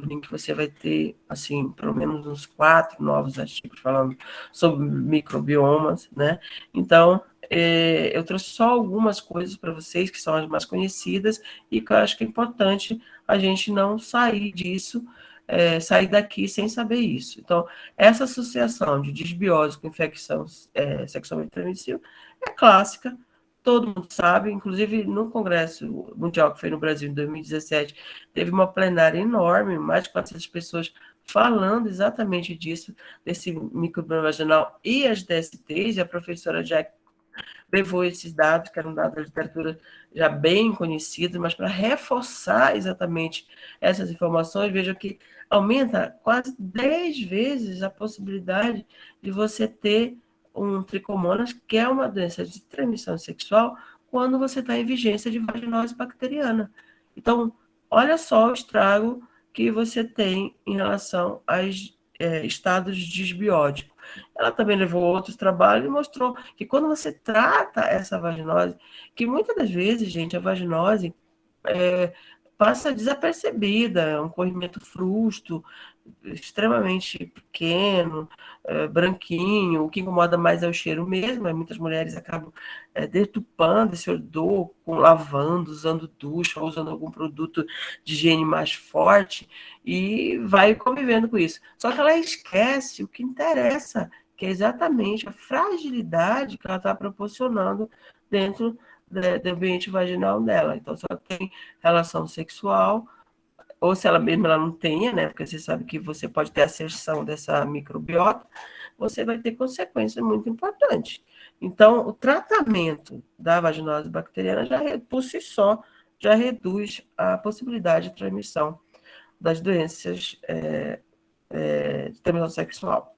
link, você vai ter, assim, pelo menos uns 4 novos artigos falando sobre microbiomas, né? Então, eu trouxe só algumas coisas para vocês, que são as mais conhecidas, e que eu acho que é importante a gente não sair disso, sair daqui sem saber isso. Então, essa associação de disbiose com infecção sexualmente transmissível é clássica, todo mundo sabe, inclusive no Congresso Mundial que foi no Brasil em 2017, teve uma plenária enorme, mais de 400 pessoas falando exatamente disso, desse microbioma vaginal e as DSTs, e a professora Jack levou esses dados, que eram dados da literatura já bem conhecidos, mas para reforçar exatamente essas informações, vejam que aumenta quase 10 vezes a possibilidade de você ter um tricomonas, que é uma doença de transmissão sexual, quando você está em vigência de vaginose bacteriana. Então, olha só o estrago que você tem em relação aos estados disbióticos. Ela também levou outros trabalhos e mostrou que quando você trata essa vaginose, que muitas das vezes, gente, a vaginose passa desapercebida, é um corrimento frusto, extremamente pequeno, branquinho. O que incomoda mais é o cheiro mesmo, muitas mulheres acabam deturpando esse odor, lavando, usando ducha, ou usando algum produto de higiene mais forte, e vai convivendo com isso. Só que ela esquece o que interessa, que é exatamente a fragilidade que ela está proporcionando dentro do ambiente vaginal dela. Então, se ela tem relação sexual, ou se ela mesma ela não tenha, né? Porque você sabe que você pode ter acessão dessa microbiota, você vai ter consequências muito importantes. Então, o tratamento da vaginose bacteriana, por si só, já reduz a possibilidade de transmissão das doenças de transmissão sexual.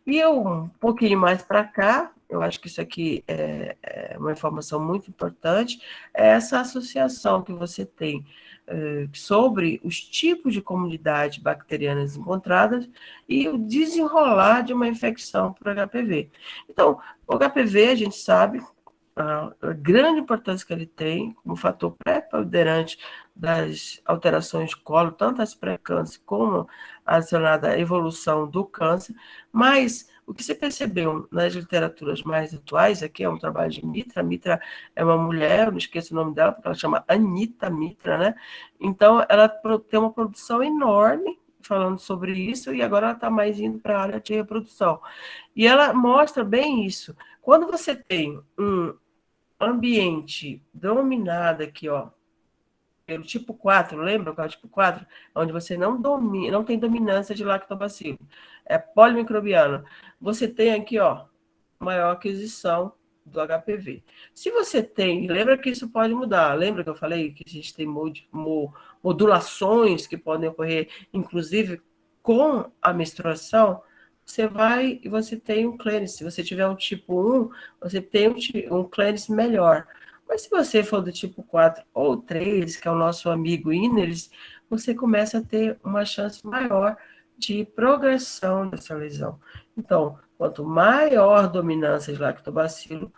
E um pouquinho mais para cá, eu acho que isso aqui é uma informação muito importante, é essa associação que você tem sobre os tipos de comunidades bacterianas encontradas e o desenrolar de uma infecção por HPV. Então, o HPV, a gente sabe a grande importância que ele tem como fator pré-ponderante das alterações de colo, tanto as pré-câncer como relacionada à evolução do câncer, mas o que se percebeu nas literaturas mais atuais, aqui é um trabalho de Mitra, Mitra é uma mulher, eu não esqueço o nome dela, porque ela chama Anita Mitra, né? Então, ela tem uma produção enorme falando sobre isso, e agora ela está mais indo para a área de reprodução. E ela mostra bem isso. Quando você tem um ambiente dominado aqui, ó, pelo tipo 4, lembra qual é o tipo 4? Onde você não tem dominância de lactobacilo. É polimicrobiano. Você tem aqui, ó, maior aquisição do HPV. Se você tem, lembra que isso pode mudar, lembra que eu falei que a gente tem modulações que podem ocorrer, inclusive com a menstruação, você vai e você tem um clearance. Se você tiver um tipo 1, você tem um clearance melhor. Mas se você for do tipo 4 ou 3, que é o nosso amigo Ineris, você começa a ter uma chance maior de progressão dessa lesão. Então, quanto maior dominância de lactobacilo,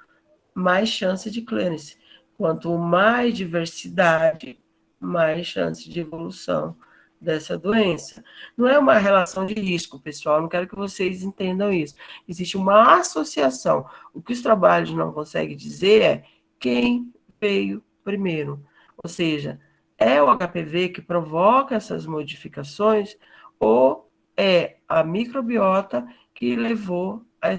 mais chance de clearance. Quanto mais diversidade, mais chance de evolução dessa doença. Não é uma relação de risco, pessoal, não quero que vocês entendam isso. Existe uma associação. O que os trabalhos não conseguem dizer é quem veio primeiro. Ou seja, é o HPV que provoca essas modificações ou é a microbiota que levou a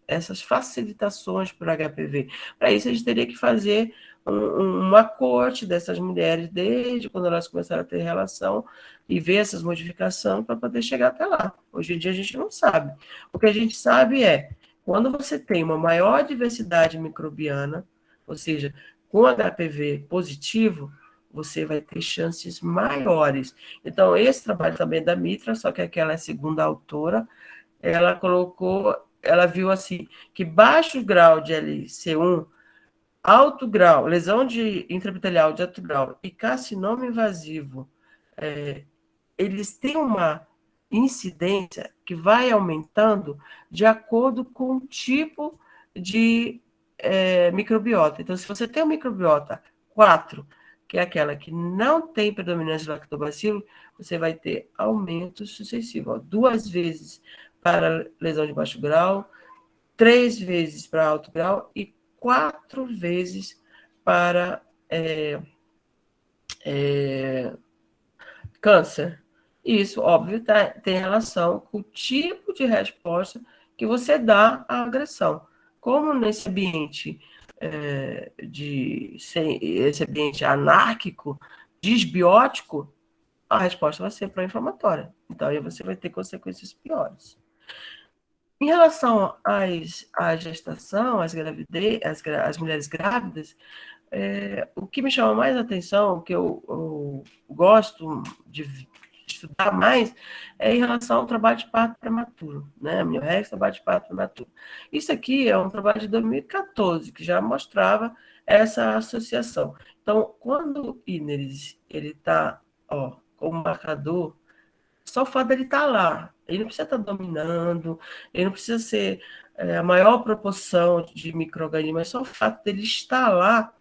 essas facilitações para o HPV. Para isso, a gente teria que fazer uma corte dessas mulheres desde quando elas começaram a ter relação e ver essas modificações para poder chegar até lá. Hoje em dia, a gente não sabe. O que a gente sabe é, quando você tem uma maior diversidade microbiana, ou seja, com HPV positivo, você vai ter chances maiores. Então, esse trabalho também é da Mitra, só que aquela é a segunda autora, ela viu assim, que baixo grau de LC1, alto grau, lesão intraepitelial de alto grau e carcinoma invasivo, eles têm uma incidência que vai aumentando de acordo com o tipo de microbiota. Então, se você tem uma microbiota 4, que é aquela que não tem predominância de lactobacilo, você vai ter aumento sucessivo, 2 vezes para lesão de baixo grau, 3 vezes para alto grau e 4 vezes para câncer. Isso, óbvio, tem relação com o tipo de resposta que você dá à agressão. Como nesse ambiente esse ambiente anárquico, disbiótico, a resposta vai ser pró-inflamatória. Então, aí você vai ter consequências piores. Em relação à gestação, às gravidez, às mulheres grávidas, o que me chama mais atenção, o que eu gosto de estudar mais, é em relação ao trabalho de parto prematuro, né? Amniorrex, trabalho de parto prematuro. Isso aqui é um trabalho de 2014, que já mostrava essa associação. Então, quando o Ineris está como marcador, só o fato dele estar lá, ele não precisa estar dominando, ele não precisa ser a maior proporção de micro-organismos, mas só o fato dele estar lá,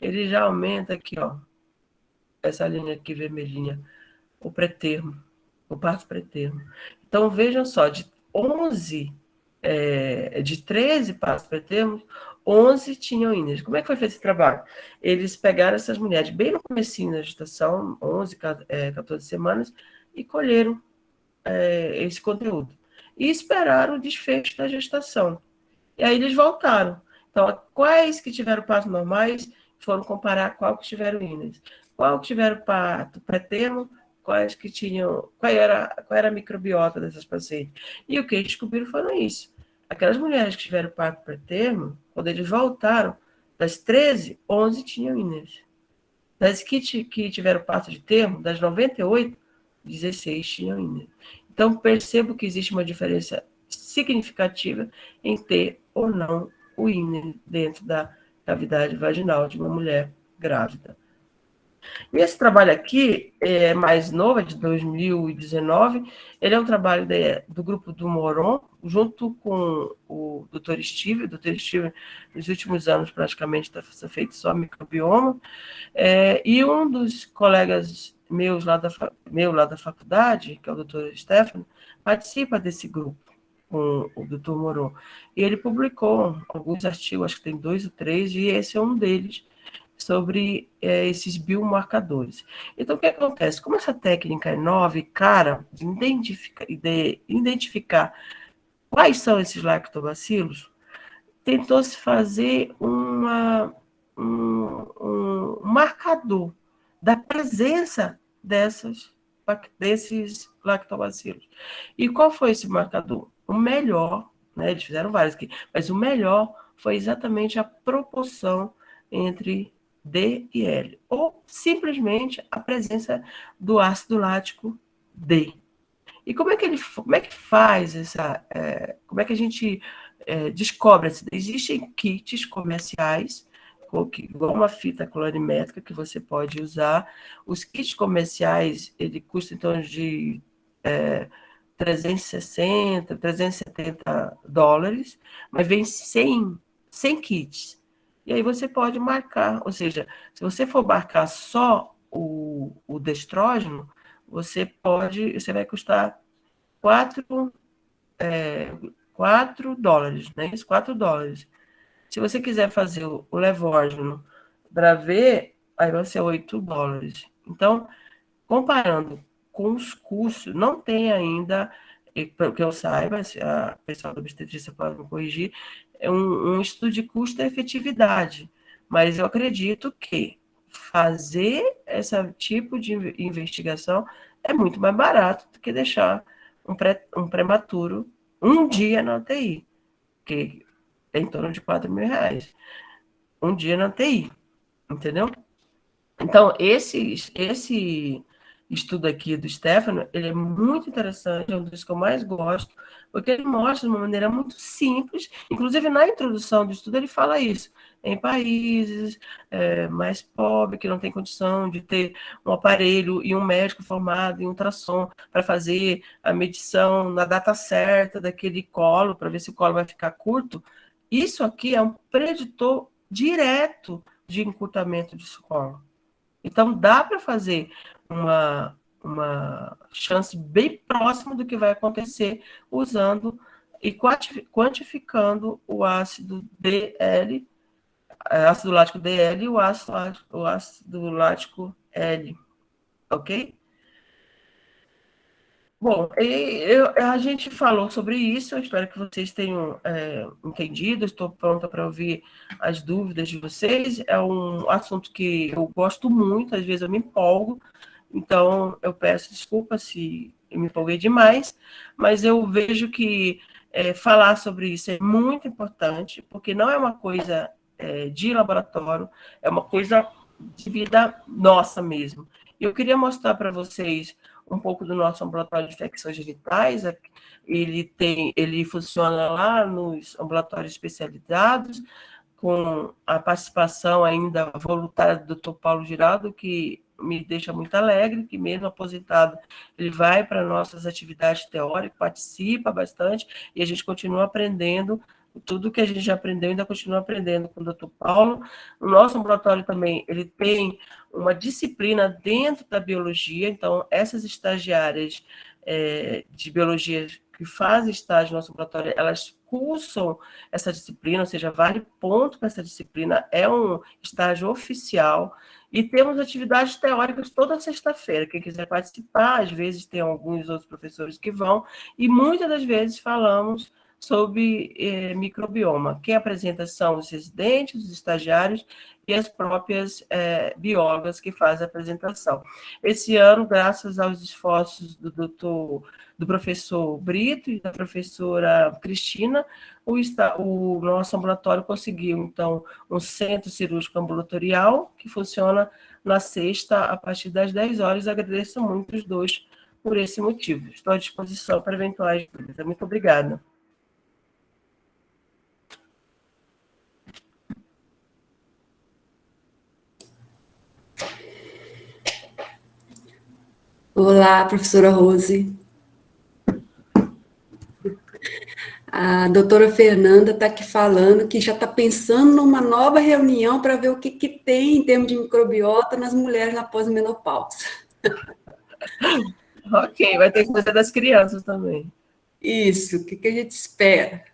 ele já aumenta aqui, essa linha aqui vermelhinha, o pré-termo, o parto pré-termo. Então, vejam só, de 13 partos pré-termos, 11 tinham INES. Como é que foi feito esse trabalho? Eles pegaram essas mulheres bem no comecinho da gestação, 11, 14 semanas, e colheram esse conteúdo. E esperaram o desfecho da gestação. E aí eles voltaram. Então, quais que tiveram partos normais foram comparar qual que tiveram INES. Qual que tiveram parto pré-termo, quais que tinham... Qual era a microbiota dessas pacientes. E o que eles descobriram foram isso. Aquelas mulheres que tiveram parto pré-termo, quando eles voltaram, das 13, 11 tinham INES. Das que tiveram parto de termo, das 98, 16 tinham INES. Então, percebo que existe uma diferença significativa em ter ou não o INES dentro da cavidade vaginal de uma mulher grávida. E esse trabalho aqui é mais novo, é de 2019. Ele é um trabalho do grupo do Moron, junto com o Dr. Steve. O Dr. Steve, nos últimos anos, praticamente está feito só microbioma. E um dos colegas meus lá da faculdade, que é o Dr. Stefano, participa desse grupo com o Dr. Moron. E ele publicou alguns artigos, acho que tem 2 ou 3, e esse é um deles, sobre esses biomarcadores. Então, o que acontece? Como essa técnica é nova e cara de identificar quais são esses lactobacilos, tentou-se fazer um marcador da presença desses lactobacilos. E qual foi esse marcador? O melhor, né, eles fizeram vários aqui, mas o melhor foi exatamente a proporção entre D e L, ou simplesmente a presença do ácido lático D. E como é que faz essa... como é que a gente descobre? Existem kits comerciais, igual uma fita colorimétrica que você pode usar. Os kits comerciais, ele custa em torno de 360, 370 dólares, mas vem 100 kits. E aí você pode marcar, ou seja, se você for marcar só o destrógeno, você vai custar 4 dólares, né? Isso, 4 dólares. Se você quiser fazer o levógeno para ver, aí vai ser 8 dólares. Então, comparando com os custos, não tem ainda, que eu saiba, se a pessoa da obstetrícia pode me corrigir, é um estudo de custo e efetividade. Mas eu acredito que fazer esse tipo de investigação é muito mais barato do que deixar um prematuro um dia na UTI, que é em torno de R$4.000. Um dia na UTI, entendeu? Então, esse estudo aqui do Stefano, ele é muito interessante, é um dos que eu mais gosto, porque ele mostra de uma maneira muito simples, inclusive na introdução do estudo ele fala isso, em países mais pobres, que não tem condição de ter um aparelho e um médico formado em ultrassom para fazer a medição na data certa daquele colo, para ver se o colo vai ficar curto, isso aqui é um preditor direto de encurtamento de colo. Então, dá para fazer uma chance bem próxima do que vai acontecer usando e quantificando o ácido DL, ácido lático DL e o ácido lático L, ok? Bom, a gente falou sobre isso, eu espero que vocês tenham entendido, estou pronta para ouvir as dúvidas de vocês. É um assunto que eu gosto muito, às vezes eu me empolgo, então eu peço desculpa se eu me empolguei demais, mas eu vejo que falar sobre isso é muito importante, porque não é uma coisa de laboratório, é uma coisa de vida nossa mesmo. Eu queria mostrar para vocês um pouco do nosso ambulatório de infecções genitais. Ele funciona lá nos ambulatórios especializados, com a participação ainda voluntária do Dr. Paulo Giraldo, que me deixa muito alegre, que mesmo aposentado, ele vai para nossas atividades teóricas, participa bastante, e a gente continua aprendendo tudo que a gente já aprendeu ainda continua aprendendo com o Dr. Paulo. O nosso ambulatório também, ele tem uma disciplina dentro da biologia, então essas estagiárias de biologia que fazem estágio no nosso ambulatório, elas cursam essa disciplina, ou seja, vale ponto para essa disciplina, é um estágio oficial, e temos atividades teóricas toda sexta-feira. Quem quiser participar, às vezes tem alguns outros professores que vão, e muitas das vezes falamos sobre microbioma. Quem apresenta são os residentes, os estagiários e as próprias biólogas que fazem a apresentação. Esse ano, graças aos esforços do professor Brito e da professora Cristina, o nosso ambulatório conseguiu, então, um centro cirúrgico ambulatorial que funciona na sexta, a partir das 10 horas. Agradeço muito os dois por esse motivo. Estou à disposição para eventuais dúvidas. Muito obrigada. Olá, professora Rose. A doutora Fernanda está aqui falando que já está pensando numa nova reunião para ver o que tem em termos de microbiota nas mulheres na pós-menopausa. Ok, vai ter coisa das crianças também. Isso, o que a gente espera?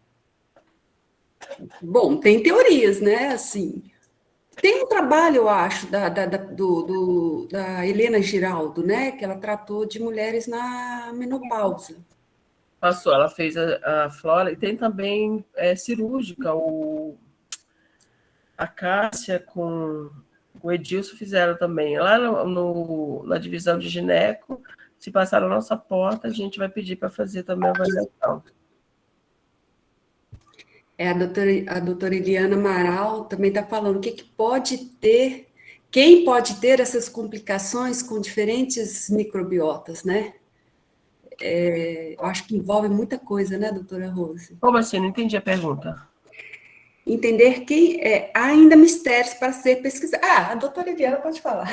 Bom, tem teorias, né? Assim, tem um trabalho, eu acho, da Helena Giraldo, né? Que ela tratou de mulheres na menopausa. Passou, ela fez a flora, e tem também cirúrgica, a Cássia com o Edilson fizeram também. Lá na divisão de gineco, se passar na nossa porta, a gente vai pedir para fazer também a avaliação. A doutora Eliana Amaral também está falando o que pode ter, quem pode ter essas complicações com diferentes microbiotas, né? Eu acho que envolve muita coisa, né, doutora Rose? Como assim? Não entendi a pergunta. Entender quem há ainda mistérios para ser pesquisado. A doutora Eliana pode falar.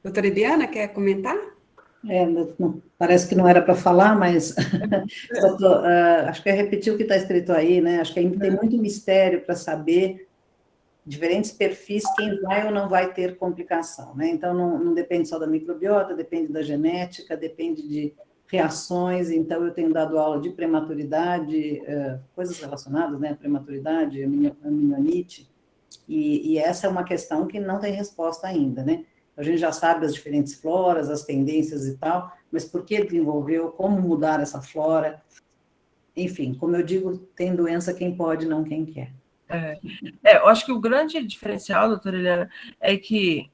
Doutora Eliana, quer comentar? Parece que não era para falar, mas acho que é repetir o que está escrito aí, né? Acho que ainda tem muito mistério para saber diferentes perfis, quem vai ou não vai ter complicação, né? Então, não depende só da microbiota, depende da genética, depende de reações. Então, eu tenho dado aula de prematuridade, coisas relacionadas, né? Prematuridade, amnianite, e essa é uma questão que não tem resposta ainda, né? A gente já sabe as diferentes floras, as tendências e tal, mas por que desenvolveu, como mudar essa flora? Enfim, como eu digo, tem doença quem pode, não quem quer. Eu acho que o grande diferencial, doutora Eliana, é que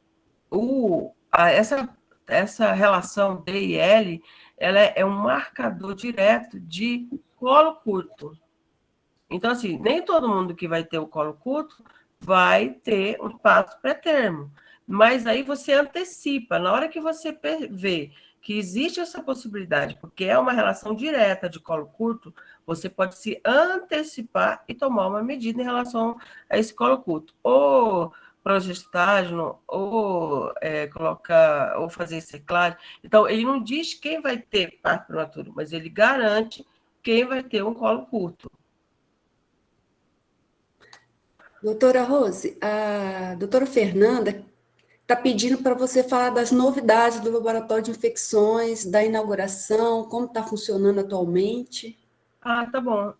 essa relação D e L, ela é um marcador direto de colo curto. Então, assim, nem todo mundo que vai ter o colo curto vai ter um parto pré-termo. Mas aí você antecipa, na hora que você vê que existe essa possibilidade, porque é uma relação direta de colo curto, você pode se antecipar e tomar uma medida em relação a esse colo curto. Ou progestágeno, ou colocar, ou fazer seclagem. Então, ele não diz quem vai ter parto prematuro, mas ele garante quem vai ter um colo curto. Doutora Rose, a doutora Fernanda está pedindo para você falar das novidades do laboratório de infecções, da inauguração, como está funcionando atualmente. Tá bom.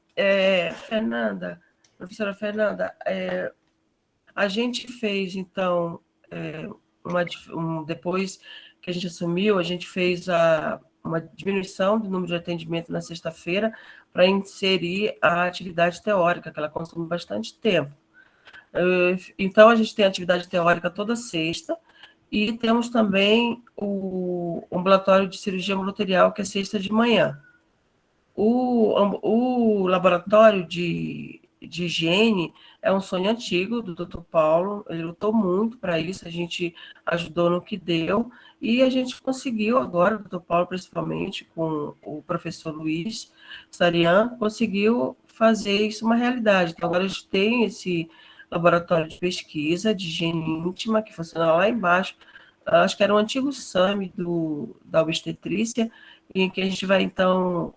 Professora Fernanda, a gente fez, então, depois que a gente assumiu, a gente fez uma diminuição do número de atendimento na sexta-feira para inserir a atividade teórica, que ela consome bastante tempo. Então, a gente tem atividade teórica toda sexta, e temos também o ambulatório de cirurgia ambulatorial, que é sexta de manhã. O laboratório de higiene é um sonho antigo do Dr. Paulo, ele lutou muito para isso, a gente ajudou no que deu, e a gente conseguiu agora, o Dr. Paulo, principalmente, com o professor Luiz Sarian, conseguiu fazer isso uma realidade. Então, agora a gente tem esse laboratório de pesquisa de higiene íntima, que funciona lá embaixo, acho que era um antigo SAMI da obstetrícia, em que a gente vai, então,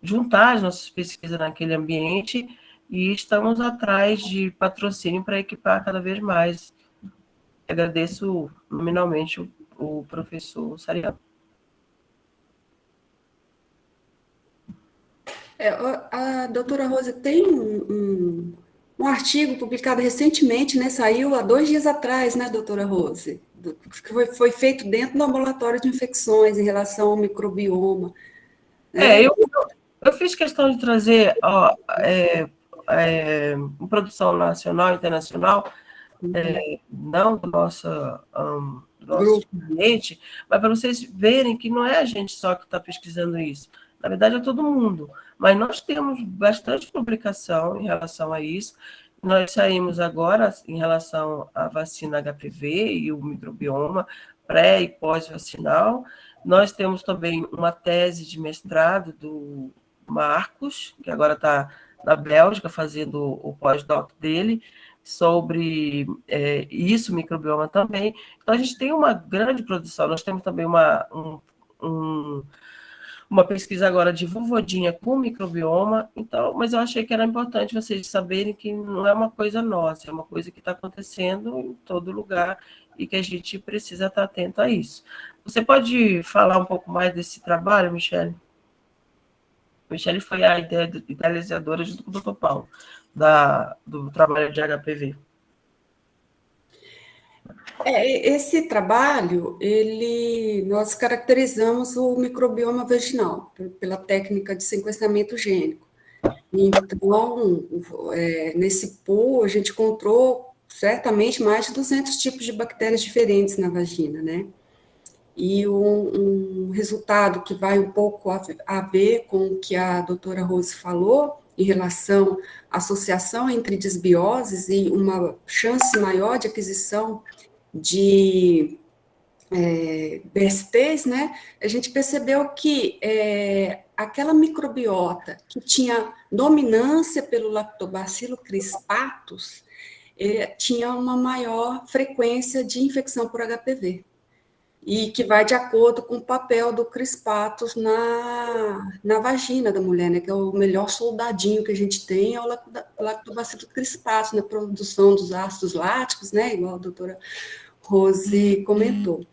juntar as nossas pesquisas naquele ambiente, e estamos atrás de patrocínio para equipar cada vez mais. Agradeço nominalmente o professor Sariano. A doutora Rose tem um artigo publicado recentemente, né? Saiu há 2 dias atrás, né, doutora Rose? Que foi feito dentro do laboratório de infecções em relação ao microbioma. Né? Eu fiz questão de trazer uma produção nacional e internacional, não do nosso cliente, mas para vocês verem que não é a gente só que está pesquisando isso. Na verdade, é todo mundo. Mas nós temos bastante publicação em relação a isso. Nós saímos agora em relação à vacina HPV e o microbioma pré- e pós-vacinal. Nós temos também uma tese de mestrado do Marcos, que agora está na Bélgica fazendo o pós-doc dele, sobre isso, microbioma também. Então, a gente tem uma grande produção. Nós temos também uma pesquisa agora de vulvodinha com microbioma, então, mas eu achei que era importante vocês saberem que não é uma coisa nossa, é uma coisa que está acontecendo em todo lugar e que a gente precisa estar atento a isso. Você pode falar um pouco mais desse trabalho, Michele? Michele foi a idealizadora, junto com o Dr. Paulo, do trabalho de HPV. Esse trabalho, nós caracterizamos o microbioma vaginal pela técnica de sequenciamento gênico. Então, nesse pool, a gente encontrou certamente mais de 200 tipos de bactérias diferentes na vagina, né? E um resultado que vai um pouco a ver com o que a doutora Rose falou, em relação à associação entre desbioses e uma chance maior de aquisição de BSTs, né? A gente percebeu que aquela microbiota que tinha dominância pelo Lactobacillus crispatus tinha uma maior frequência de infecção por HPV. E que vai de acordo com o papel do crispatus na vagina da mulher, né? Que é o melhor soldadinho que a gente tem, é o Lactobacillus crispatus, na produção dos ácidos láticos, né? Igual a doutora Rose comentou.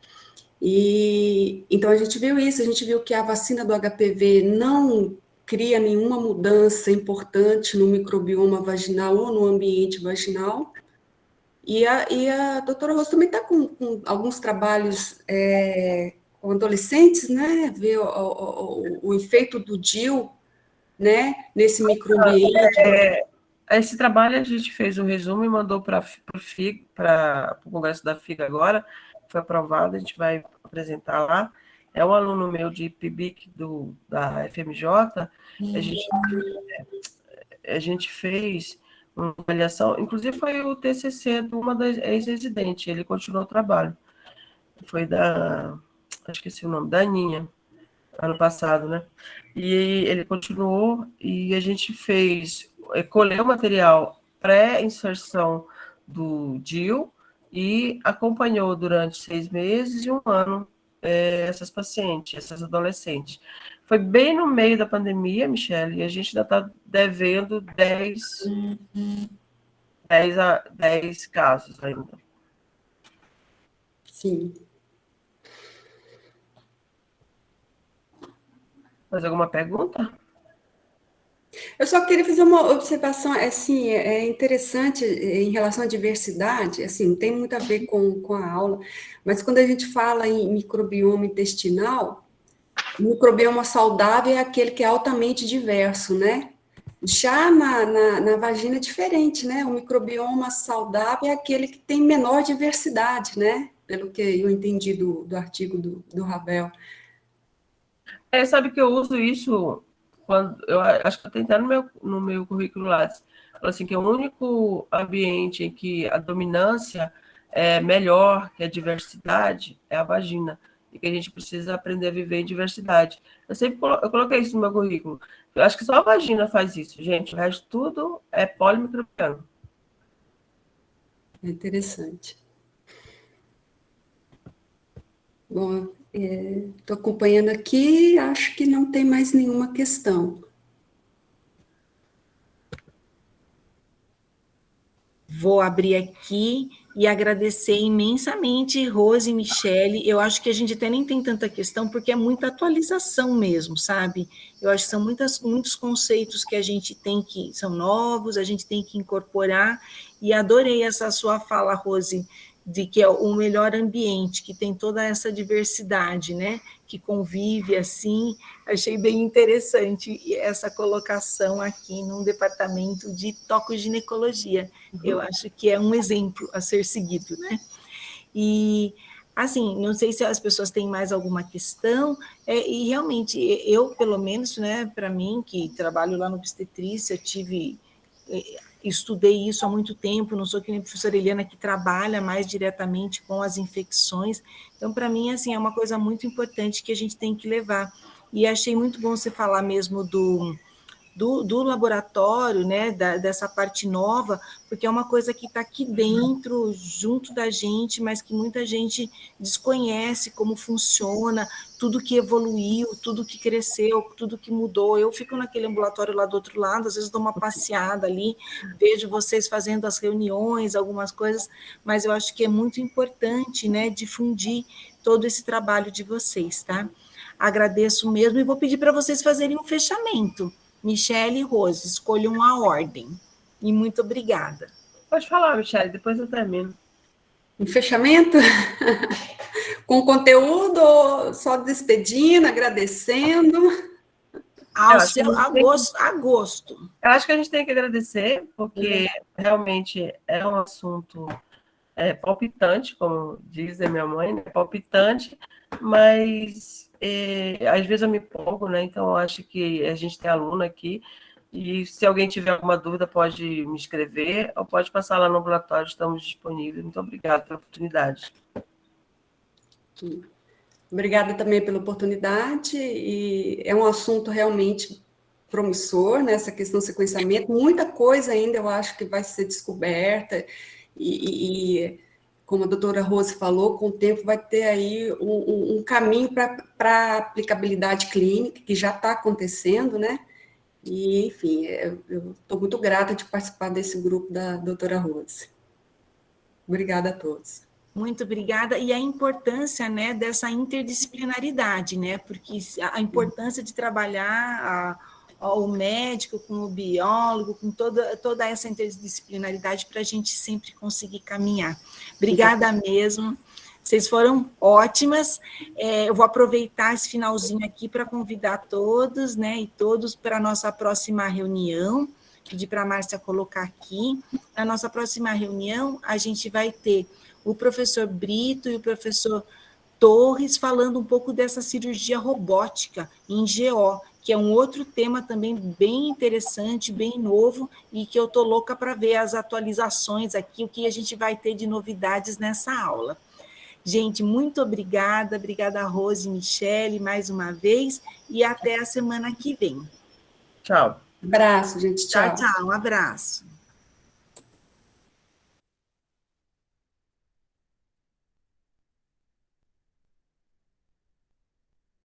E então a gente viu isso, a gente viu que a vacina do HPV não cria nenhuma mudança importante no microbioma vaginal ou no ambiente vaginal. E a doutora Rose também está com alguns trabalhos com adolescentes, né? Ver o efeito do DIU, né? Nesse microambiente. Esse trabalho a gente fez um resumo e mandou para o Congresso da FIG agora, foi aprovado, a gente vai apresentar lá. É um aluno meu de PIBIC da FMJ, a gente fez uma avaliação, inclusive foi o TCC de uma das ex-residentes, ele continuou o trabalho. Foi esqueci o nome, da Aninha, ano passado, né? E ele continuou e a gente colheu o material pré-inserção do DIU e acompanhou durante 6 meses e 1 ano essas pacientes, essas adolescentes. Foi bem no meio da pandemia, Michele, e a gente ainda está devendo 10 casos ainda. Sim. Mais alguma pergunta? Eu só queria fazer uma observação, assim, é interessante em relação à diversidade, assim, não tem muito a ver com a aula, mas quando a gente fala em microbioma intestinal, o microbioma saudável é aquele que é altamente diverso, né? Já na vagina é diferente, né? O microbioma saudável é aquele que tem menor diversidade, né? Pelo que eu entendi do artigo do Ravel. Sabe que eu uso isso quando eu acho que até no meu currículo lá, assim, que é o único ambiente em que a dominância é melhor que a diversidade é a vagina, e que a gente precisa aprender a viver em diversidade. Eu coloquei isso no meu currículo. Eu acho que só a vagina faz isso, gente. O resto tudo é polimicrobiano. É interessante. Bom, Estou acompanhando aqui, acho que não tem mais nenhuma questão. Vou abrir aqui e agradecer imensamente, Rose e Michele. Eu acho que a gente até nem tem tanta questão, porque é muita atualização mesmo, sabe? Eu acho que são muitos conceitos que a gente tem que, são novos, a gente tem que incorporar, e adorei essa sua fala, Rose, de que é o melhor ambiente, que tem toda essa diversidade, né? Que convive assim. Achei bem interessante essa colocação aqui num departamento de tocoginecologia. Eu acho que é um exemplo a ser seguido, né? E, assim, não sei se as pessoas têm mais alguma questão, e realmente, eu, pelo menos, né, para mim, que trabalho lá no obstetrícia, estudei isso há muito tempo, não sou que nem a professora Eliana, que trabalha mais diretamente com as infecções. Então, para mim, assim, é uma coisa muito importante que a gente tem que levar. E achei muito bom você falar mesmo do laboratório, né, dessa parte nova, porque é uma coisa que está aqui dentro, junto da gente, mas que muita gente desconhece como funciona, tudo que evoluiu, tudo que cresceu, tudo que mudou. Eu fico naquele ambulatório lá do outro lado, às vezes dou uma passeada ali, vejo vocês fazendo as reuniões, algumas coisas, mas eu acho que é muito importante, né, difundir todo esse trabalho de vocês, tá? Agradeço mesmo e vou pedir para vocês fazerem um fechamento. Michele e Rose, escolham a ordem. E muito obrigada. Pode falar, Michele, depois eu termino. Um fechamento? Com conteúdo ou só despedindo, agradecendo? A gosto. Eu acho que a gente tem que agradecer, porque realmente é um assunto palpitante, como diz a minha mãe, né? Palpitante, mas às vezes eu me empolgo, né? Então eu acho que a gente tem aluno aqui, e se alguém tiver alguma dúvida pode me escrever ou pode passar lá no ambulatório, estamos disponíveis. Muito obrigada pela oportunidade. Obrigada também pela oportunidade, e é um assunto realmente promissor, né, essa questão do sequenciamento, muita coisa ainda eu acho que vai ser descoberta, e como a doutora Rose falou, com o tempo vai ter aí um caminho para aplicabilidade clínica, que já está acontecendo, né, e enfim, eu estou muito grata de participar desse grupo da doutora Rose. Obrigada a todos. Muito obrigada. E a importância, né, dessa interdisciplinaridade, né, porque a importância de trabalhar o médico com o biólogo, com toda essa interdisciplinaridade para a gente sempre conseguir caminhar. Obrigada mesmo. Vocês foram ótimas. Eu vou aproveitar esse finalzinho aqui para convidar todos, né, e todos para a nossa próxima reunião. Pedir para a Márcia colocar aqui. Na nossa próxima reunião, a gente vai ter o professor Brito e o professor Torres falando um pouco dessa cirurgia robótica em GO, que é um outro tema também bem interessante, bem novo, e que eu estou louca para ver as atualizações aqui, o que a gente vai ter de novidades nessa aula. Gente, muito obrigada, Rose e Michele, mais uma vez, e até a semana que vem. Tchau. Abraço, gente, tchau. Tchau, um abraço.